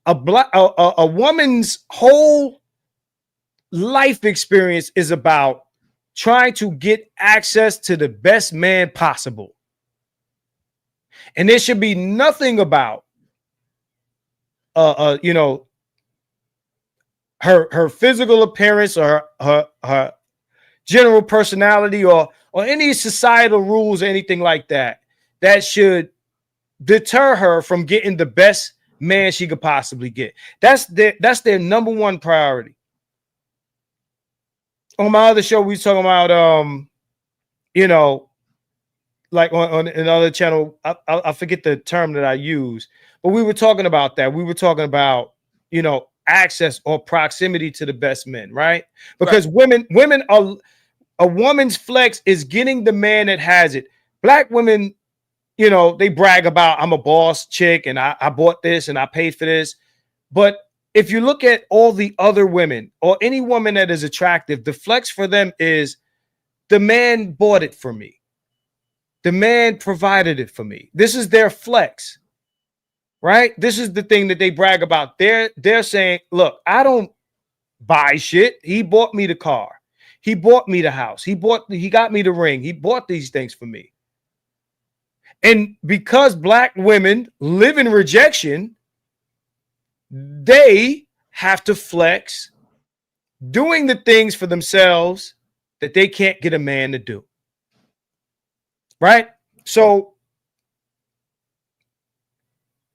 A woman's whole life experience is about trying to get access to the best man possible. And there should be nothing about you know, her physical appearance or her general personality or any societal rules or anything like that that should deter her from getting the best man she could possibly get. That's their number one priority. On my other show, we was talking about you know, like on another channel, I forget the term that I use, but we were talking about that. We were talking about, you know, access or proximity to the best men, right? Because women are, a woman's flex is getting the man that has it. Black women, you know, they brag about, I'm a boss chick and I bought this and I paid for this. But if you look at all the other women or any woman that is attractive, the flex for them is the man bought it for me. The man provided it for me. This is their flex, right? This is the thing that they brag about. They're saying, look, I don't buy shit. He bought me the car. He bought me the house. He got me the ring. He bought these things for me. And because black women live in rejection, they have to flex doing the things for themselves that they can't get a man to do. Right? So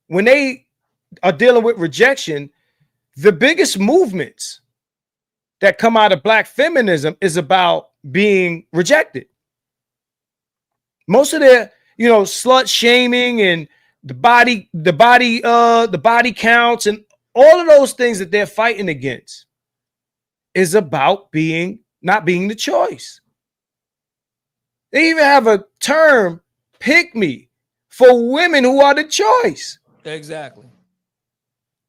when they are dealing with rejection, the biggest movements that come out of black feminism is about being rejected. Most of their, you know, slut shaming and the body counts and all of those things that they're fighting against is about not being the choice. They even have a term pick me for women who are the choice.
Exactly.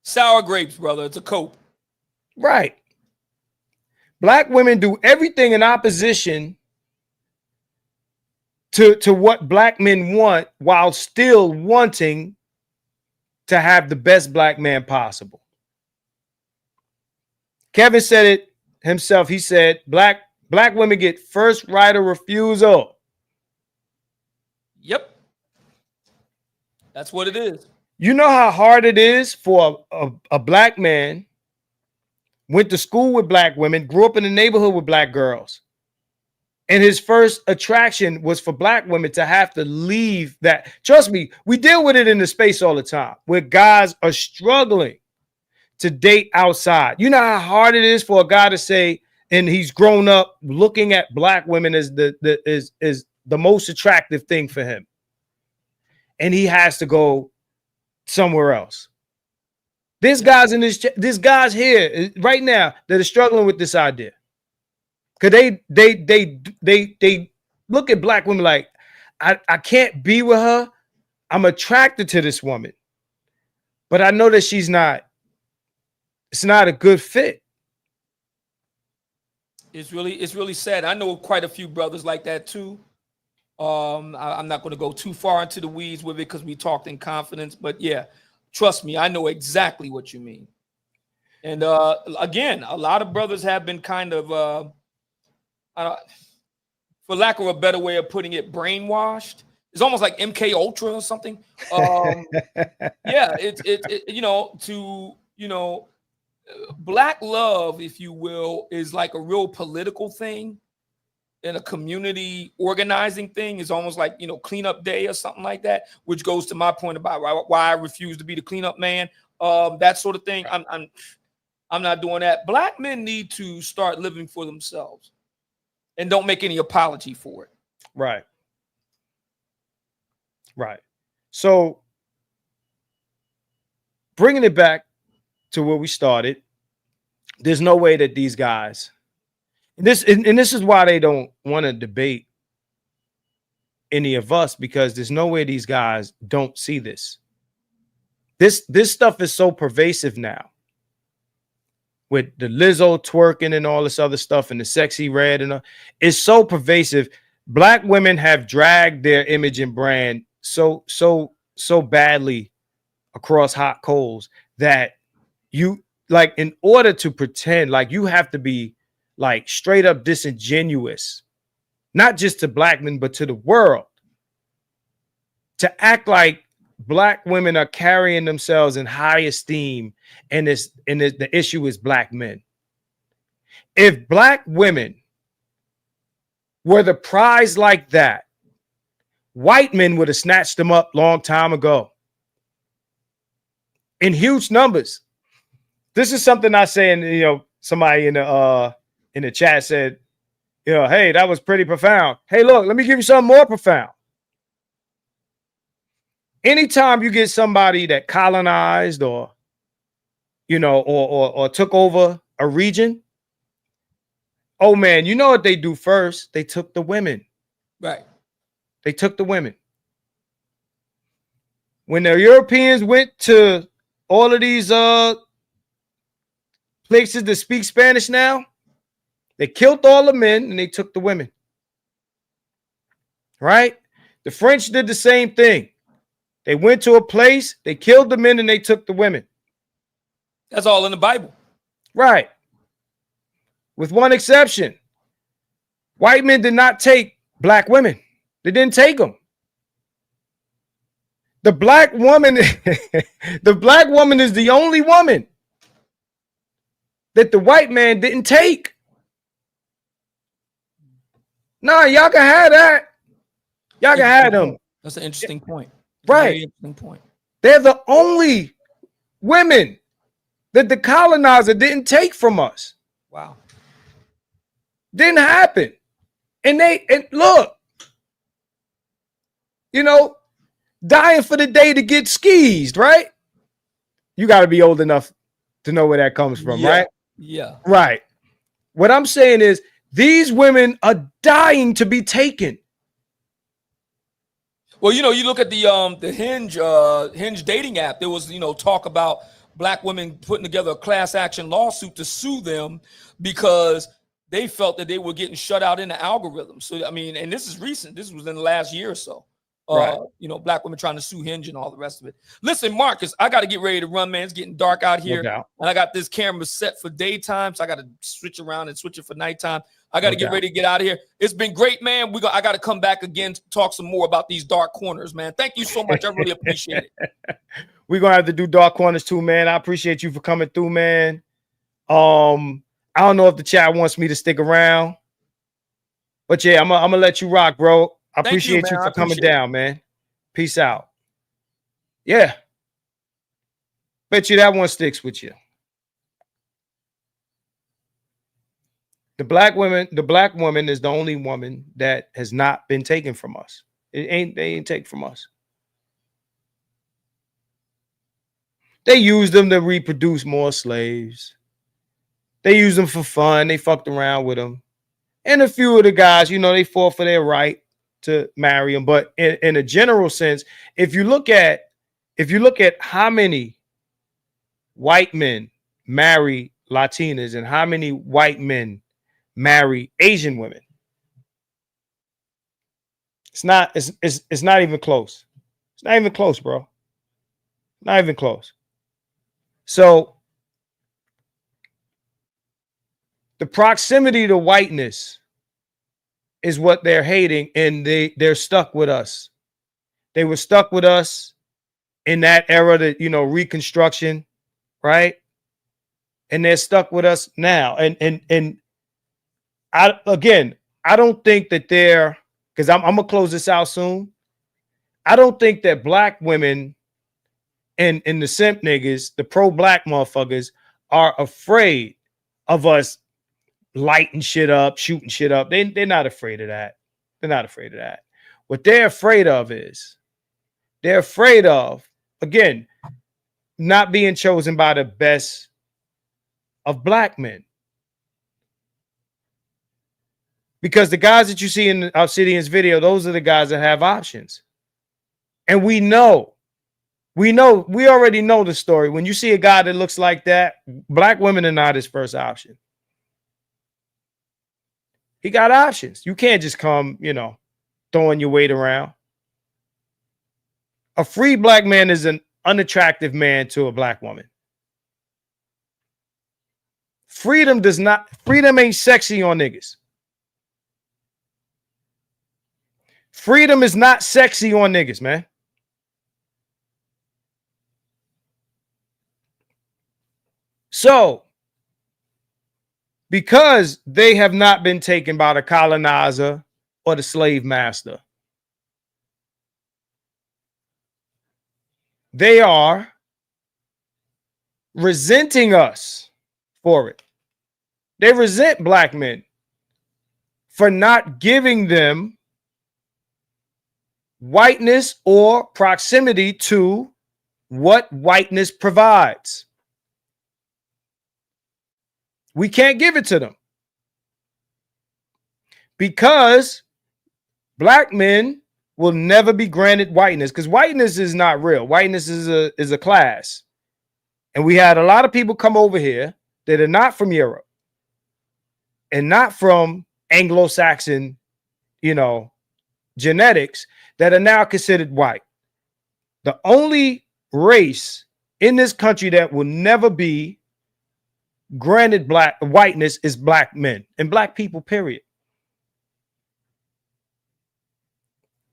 Sour grapes, brother. It's a cope.
Right. Black women do everything in opposition to what black men want while still wanting to have the best black man possible. Kevin said it himself. He said, black women get first right of refusal.
Yep. That's what it is.
You know how hard it is for a black man, went to school with black women, grew up in the neighborhood with black girls, and his first attraction was for black women to have to leave that. Trust me, we deal with it in the space all the time where guys are struggling to date outside. You know how hard it is for a guy to say, and he's grown up looking at black women as the most attractive thing for him, and he has to go somewhere else. There's guys here right now that are struggling with this idea. Cause they look at black women like, I can't be with her. I'm attracted to this woman, but I know that it's not a good fit.
It's really sad. I know quite a few brothers like that too. I'm not going to go too far into the weeds with it because we talked in confidence, but yeah, trust me, I know exactly what you mean. And again, a lot of brothers have been kind of for lack of a better way of putting it, brainwashed. It's almost like MK Ultra or something. Yeah, black love, if you will, is like a real political thing and a community organizing thing. Is almost like, cleanup day or something like that, which goes to my point about why I refuse to be the cleanup man. That sort of thing. I'm not doing that. Black men need to start living for themselves and don't make any apology for it.
Right. So bringing it back to where we started, there's no way that these guys, this is why they don't want to debate any of us, because there's no way these guys don't see this. This stuff is so pervasive now, with the Lizzo twerking and all this other stuff and the sexy red and it's so pervasive. Black women have dragged their image and brand so badly across hot coals that you, like, in order to pretend, like, you have to be like straight up disingenuous, not just to black men but to the world, to act like black women are carrying themselves in high esteem, and the issue is black men. If black women were the prize like that, white men would have snatched them up long time ago in huge numbers. This is something I say, and somebody in the chat said, hey, that was pretty profound. Hey, look, let me give you something more profound. Anytime you get somebody that colonized or took over a region, oh man, you know what they do first? They took the women.
Right.
They took the women. When the Europeans went to all of these places that speak Spanish now, they killed all the men and they took the women. Right? The French did the same thing. They went to a place, they killed the men and they took the women.
That's all in the Bible.
Right. With one exception. White men did not take black women. They didn't take them. The black woman, the black woman is the only woman that the white man didn't take. Nah, y'all can have that. Y'all can have them.
That's an interesting point.
Right.
Interesting point.
They're the only women that the colonizer didn't take from us.
Wow.
Didn't happen. And look, dying for the day to get skeezed, right? You got to be old enough to know where that comes from, right?
Yeah.
Right. What I'm saying is these women are dying to be taken.
Well, you look at the Hinge dating app. There was talk about black women putting together a class action lawsuit to sue them because they felt that they were getting shut out in the algorithm. So I mean, and this is recent. This was in the last year or so.
Right.
Black women trying to sue Hinge and all the rest of it. Listen, Marcus, I got to get ready to run, man. It's getting dark out here.
No doubt.
And I got this camera set for daytime, so I got to switch around and switch it for nighttime. I got to get ready to get out of here. It's been great, man. I got to come back again to talk some more about these dark corners, man. Thank you so much. I really appreciate it.
We're going to have to do dark corners too, man. I appreciate you for coming through, man. I don't know if the chat wants me to stick around, but yeah, I'm gonna let you rock, bro. I appreciate you for coming down, man. Peace out. Yeah. Bet you that one sticks with you. The black woman is the only woman that has not been taken from us. They ain't taken from us. They used them to reproduce more slaves. They used them for fun. They fucked around with them. And a few of the guys, they fought for their right to marry them. But in a general sense, if you look at how many white men marry Latinas and how many white men marry Asian women, it's not even close. It's not even close, bro. Not even close. So the proximity to whiteness is what they're hating, and they're stuck with us. They were stuck with us in that era, that Reconstruction, right? And they're stuck with us now. And I don't think that because I'm gonna close this out soon. I don't think that black women and the simp niggas, the pro-black motherfuckers, are afraid of us lighting shit up, shooting shit up. They're not afraid of that. They're not afraid of that. What they're afraid of is again, not being chosen by the best of black men. Because the guys that you see in Obsidian's video, those are the guys that have options. And we already know the story. When you see a guy that looks like that, black women are not his first option. He got options. You can't just come, throwing your weight around. A free black man is an unattractive man to a black woman. Freedom ain't sexy on niggas. Freedom is not sexy on niggas, man. So, because they have not been taken by the colonizer or the slave master, they are resenting us for it. They resent black men for not giving them whiteness or proximity to what whiteness provides. We can't give it to them because black men will never be granted whiteness, because whiteness is not real. Whiteness is a class. And we had a lot of people come over here that are not from Europe and not from Anglo-Saxon, genetics, that are now considered white. The only race in this country that will never be granted whiteness is black men and black people, period.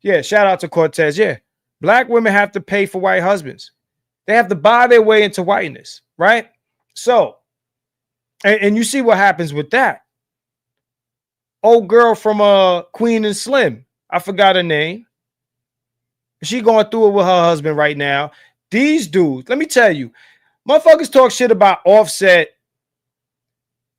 Yeah, shout out to Cortez. Yeah, black women have to pay for white husbands. They have to buy their way into whiteness, right? So, and you see what happens with that. Old girl from Queen and Slim, I forgot her name. She going through it with her husband right now. These dudes, let me tell you, motherfuckers talk shit about Offset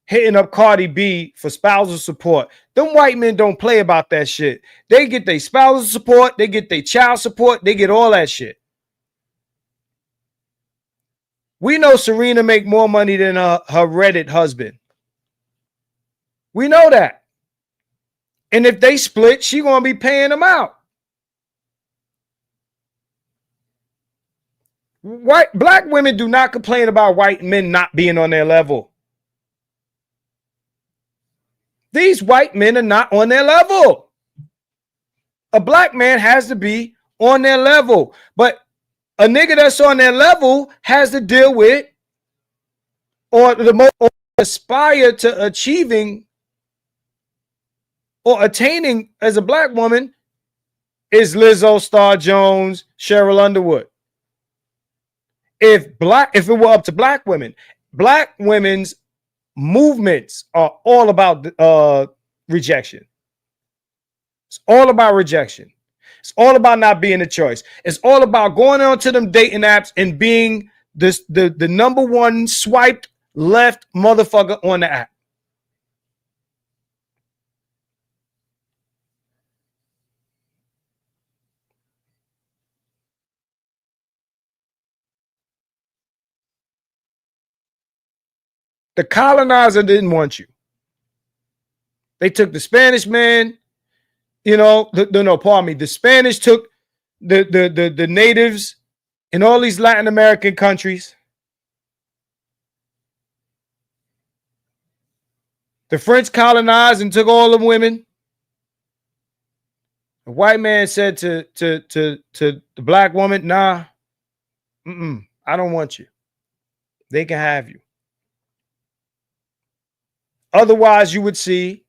hitting up Cardi B for spousal support. Them white men don't play about that shit. They get their spousal support, they get their child support, they get all that shit. We know Serena make more money than her Reddit husband. We know that. And if they split, she gonna be paying them out. Black women do not complain about white men not being on their level. These white men are not on their level. A black man has to be on their level. But a nigga that's on their level has to deal with or aspire to achieving or attaining as a black woman is Lizzo, Star Jones, Cheryl Underwood. If it were up to black women's movements are all about rejection. It's all about rejection. It's all about not being a choice. It's all about going on to them dating apps and being the number one swiped left motherfucker on the app. The colonizer didn't want you. They took the Spanish man, the Spanish took the natives in all these Latin American countries. The French colonized and took all the women. The white man said to the black woman, nah, I don't want you. They can have you. Otherwise, you would see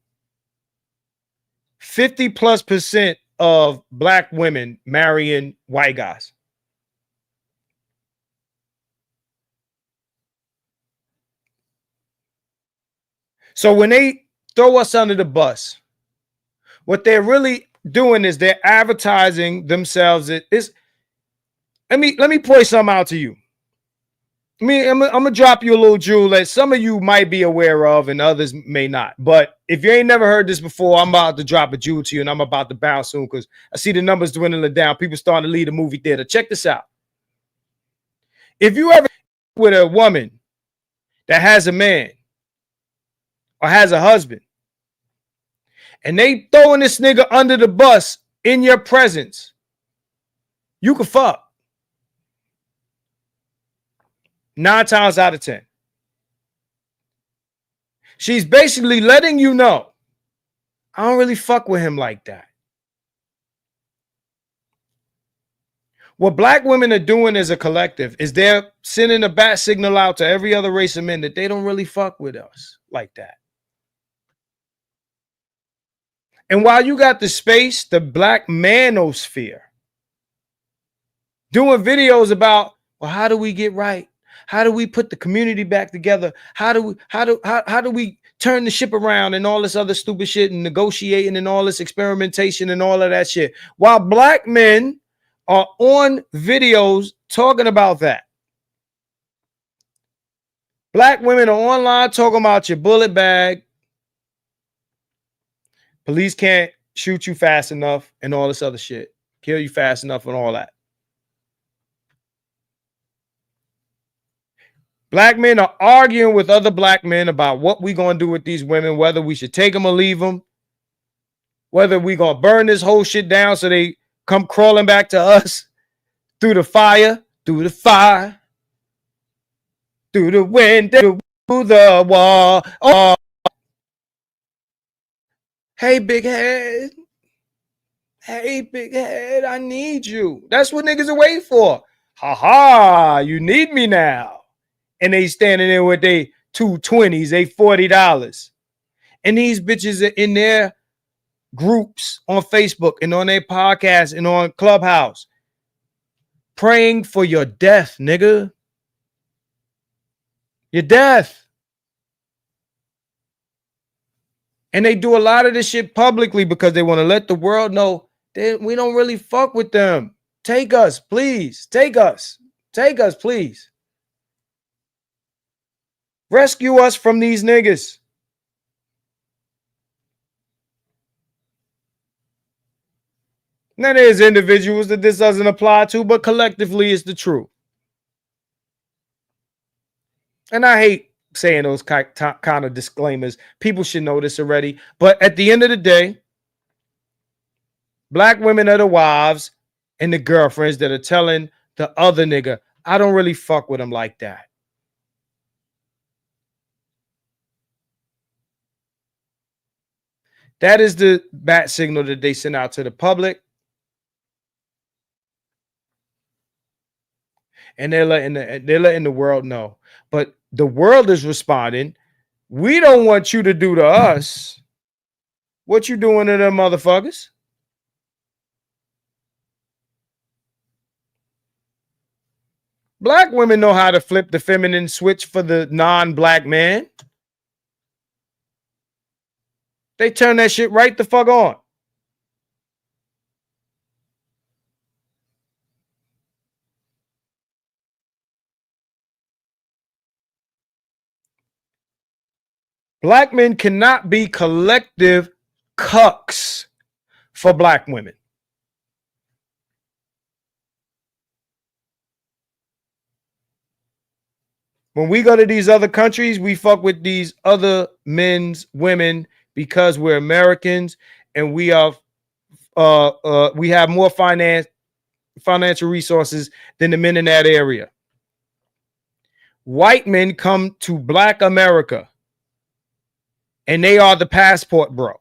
50+% of black women marrying white guys. So when they throw us under the bus, what they're really doing is they're advertising themselves. Let me point something out to you. I'm gonna drop you a little jewel that some of you might be aware of and others may not. But if you ain't never heard this before, I'm about to drop a jewel to you and I'm about to bounce soon because I see the numbers dwindling down. People starting to leave the movie theater. Check this out. If you ever with a woman that has a man or has a husband and they throwing this nigga under the bus in your presence, you can fuck. 9 times out of 10. She's basically letting you know, I don't really fuck with him like that. What black women are doing as a collective is they're sending a bat signal out to every other race of men that they don't really fuck with us like that. And while you got the space, the black manosphere, doing videos about, well, how do we get right? How do we put the community back together? How do we turn the ship around and all this other stupid shit and negotiating and all this experimentation and all of that shit? While black men are on videos talking about that. Black women are online talking about your bullet bag. Police can't shoot you fast enough and all this other shit. Kill you fast enough and all that. Black men are arguing with other black men about what we going to do with these women, whether we should take them or leave them, whether we going to burn this whole shit down so they come crawling back to us through the fire, through the window, through the wall. Oh. Hey, big head. Hey, big head, I need you. That's what niggas are waiting for. Ha ha, you need me now. And they standing there with their 220s, they $40. And these bitches are in their groups on Facebook and on their podcast and on Clubhouse praying for your death, nigga. Your death. And they do a lot of this shit publicly because they want to let the world know that we don't really fuck with them. Take us, please. Take us. Take us, please. Rescue us from these niggas. Now there's individuals that this doesn't apply to, but collectively it's the truth. And I hate saying those kind of disclaimers. People should know this already. But at the end of the day, black women are the wives and the girlfriends that are telling the other nigga, I don't really fuck with them like that. That is the bat signal that they send out to the public. And they're letting the world know. But the world is responding. We don't want you to do to us what you doing to them motherfuckers. Black women know how to flip the feminine switch for the non-black man. They turn that shit right the fuck on. Black men cannot be collective cucks for black women. When we go to these other countries, we fuck with these other men's women because we're Americans and we have more financial resources than the men in that area. White men come to black America and they are the passport bro.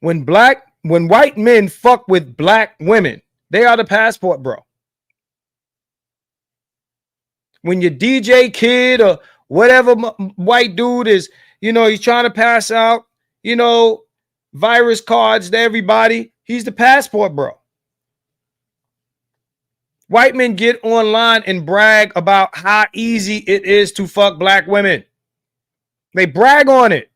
When white men fuck with black women, they are the passport bro. When your DJ kid or whatever white dude is, he's trying to pass out, virus cards to everybody, he's the passport bro. White men get online and brag about how easy it is to fuck black women. They brag on it.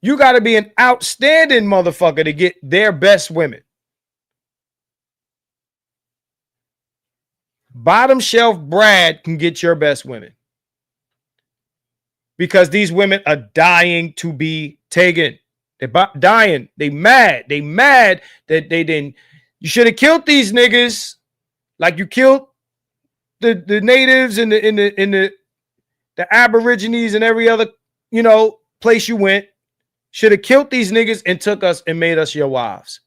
You got to be an outstanding motherfucker to get their best women. Bottom shelf Brad can get your best women. Because these women are dying to be taken. They're dying. They mad. They mad that they didn't. You should have killed these niggas like you killed the natives and the Aborigines and every other place you went. Should have killed these niggas and took us and made us your wives.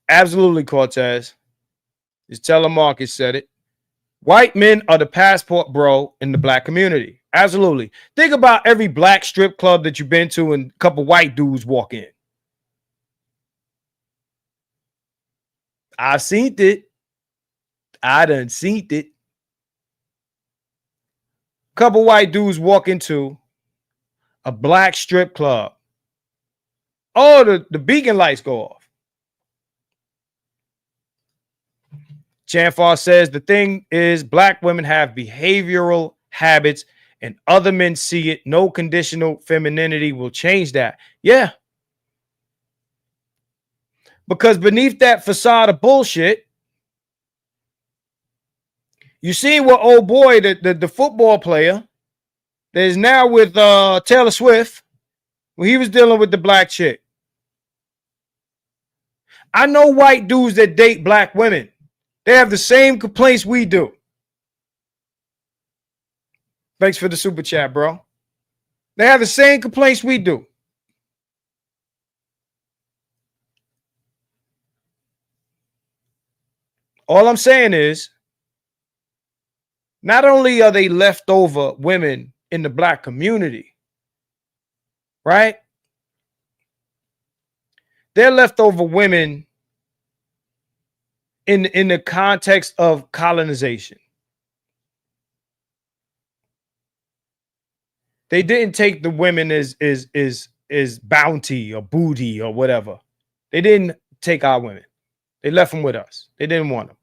Absolutely, Cortez. His telemarket said it. White men are the passport bro in the black community. Absolutely. Think about every black strip club that you've been to and a couple white dudes walk in. I've seen it. I done seen it. Couple white dudes walk into a black strip club. Oh, the beacon lights go off. Chanfar says the thing is black women have behavioral habits and other men see it. No conditional femininity will change that. Yeah. Because beneath that facade of bullshit, you see what old boy, the football player that is now with Taylor Swift, when he was dealing with the black chick. I know white dudes that date black women. They have the same complaints we do. Thanks for the super chat, bro. They have the same complaints we do. All I'm saying is, not only are they leftover women in the black community, right? They're leftover women in the context of colonization. They didn't take the women as bounty or booty or whatever. They didn't take our women. They left them with us. They didn't want them.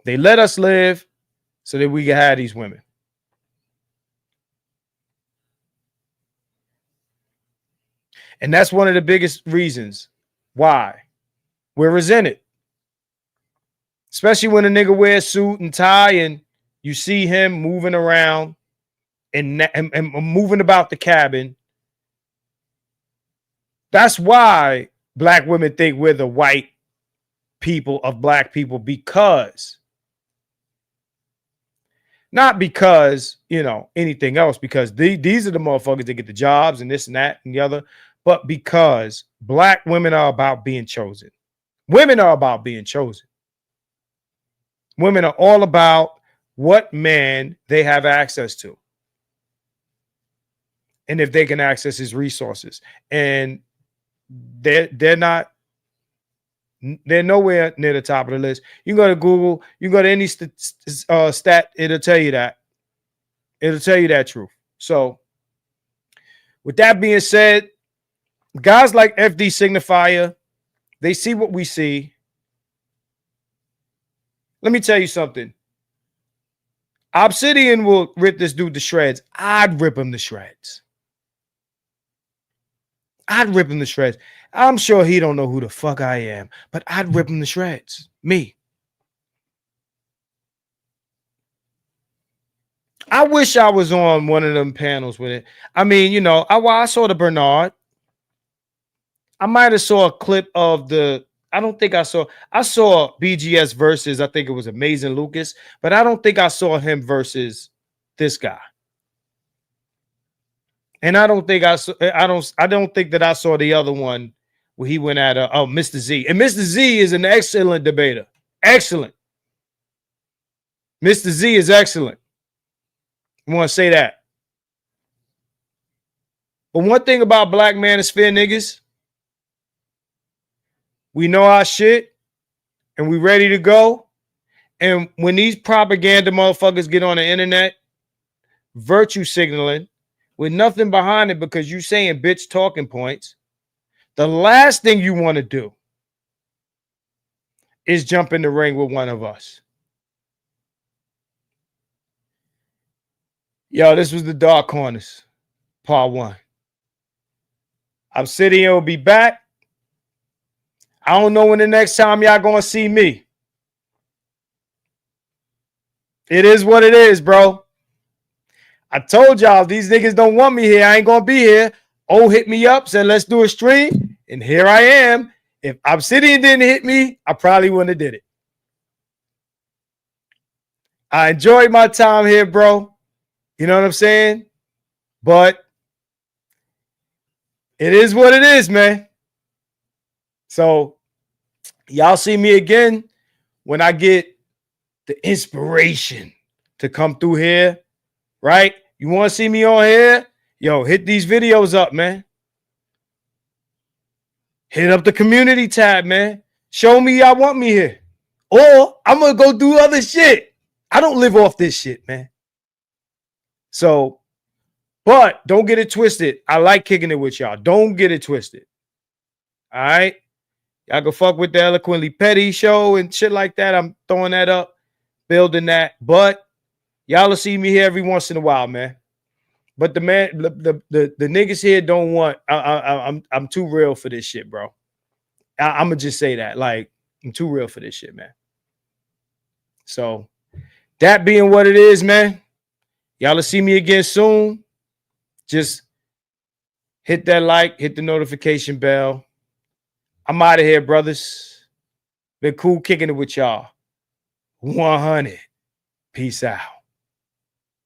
They let us live so that we could have these women. And that's one of the biggest reasons why we're resented. Especially when a nigga wears suit and tie and you see him moving around and moving about the cabin. That's why black women think we're the white people, of black people, because not because, you know, anything else, because these are the motherfuckers that get the jobs and this and that and the other, but because black women are about being chosen. Women are about being chosen. Women are all about what man they have access to, and if they can access his resources. And they're nowhere near the top of the list. You can go to Google, you can go to any stat, it'll tell you that. It'll tell you that truth. So with that being said, guys like FD Signifier, they see what we see. Let me tell you something. Obsidian will rip this dude to shreds. I'd rip him to shreds. I'd rip him to shreds. I'm sure he don't know who the fuck I am, but I'd rip him to shreds. Me. I wish I was on one of them panels with it. I mean, you know, I saw the Bernard. I might have saw a clip of the, I saw BGS versus, I think it was Amazing Lucas, but I don't think I saw him versus this guy. And I don't think that I saw the other one where he went at Mr. Z. And Mr. Z is an excellent debater. Excellent. Mr. Z is excellent. I want to say that. But one thing about Black Manosphere niggas, we know our shit and we ready to go. And when these propaganda motherfuckers get on the internet, virtue signaling with nothing behind it because you saying bitch talking points, the last thing you want to do is jump in the ring with one of us. Yo, this was the Dark Corners, part 1. Obsidian will be back. I don't know when the next time y'all gonna see me. It is what it is, bro. I told y'all these niggas don't want me here. I ain't gonna be here. Oh, hit me up, said let's do a stream, and here I am. If Obsidian didn't hit me, I probably wouldn't have did it. I enjoyed my time here, bro. You know what I'm saying? But it is what it is, man. So y'all see me again when I get the inspiration to come through here, right? You want to see me on here? Yo, hit these videos up, man. Hit up the community tab, man. Show me y'all want me here. Or I'm going to go do other shit. I don't live off this shit, man. So, but don't get it twisted. I like kicking it with y'all. Don't get it twisted. All right? Y'all can fuck with the Eloquently Petty show and shit like that. I'm throwing that up, building that. But y'all will see me here every once in a while, man. But the niggas here don't want. I'm too real for this shit, bro. I'm gonna just say that. Like, I'm too real for this shit, man. So that being what it is, man. Y'all will see me again soon. Just hit that like, hit the notification bell. I'm out of here, brothers. Been cool kicking it with y'all. 100. Peace out.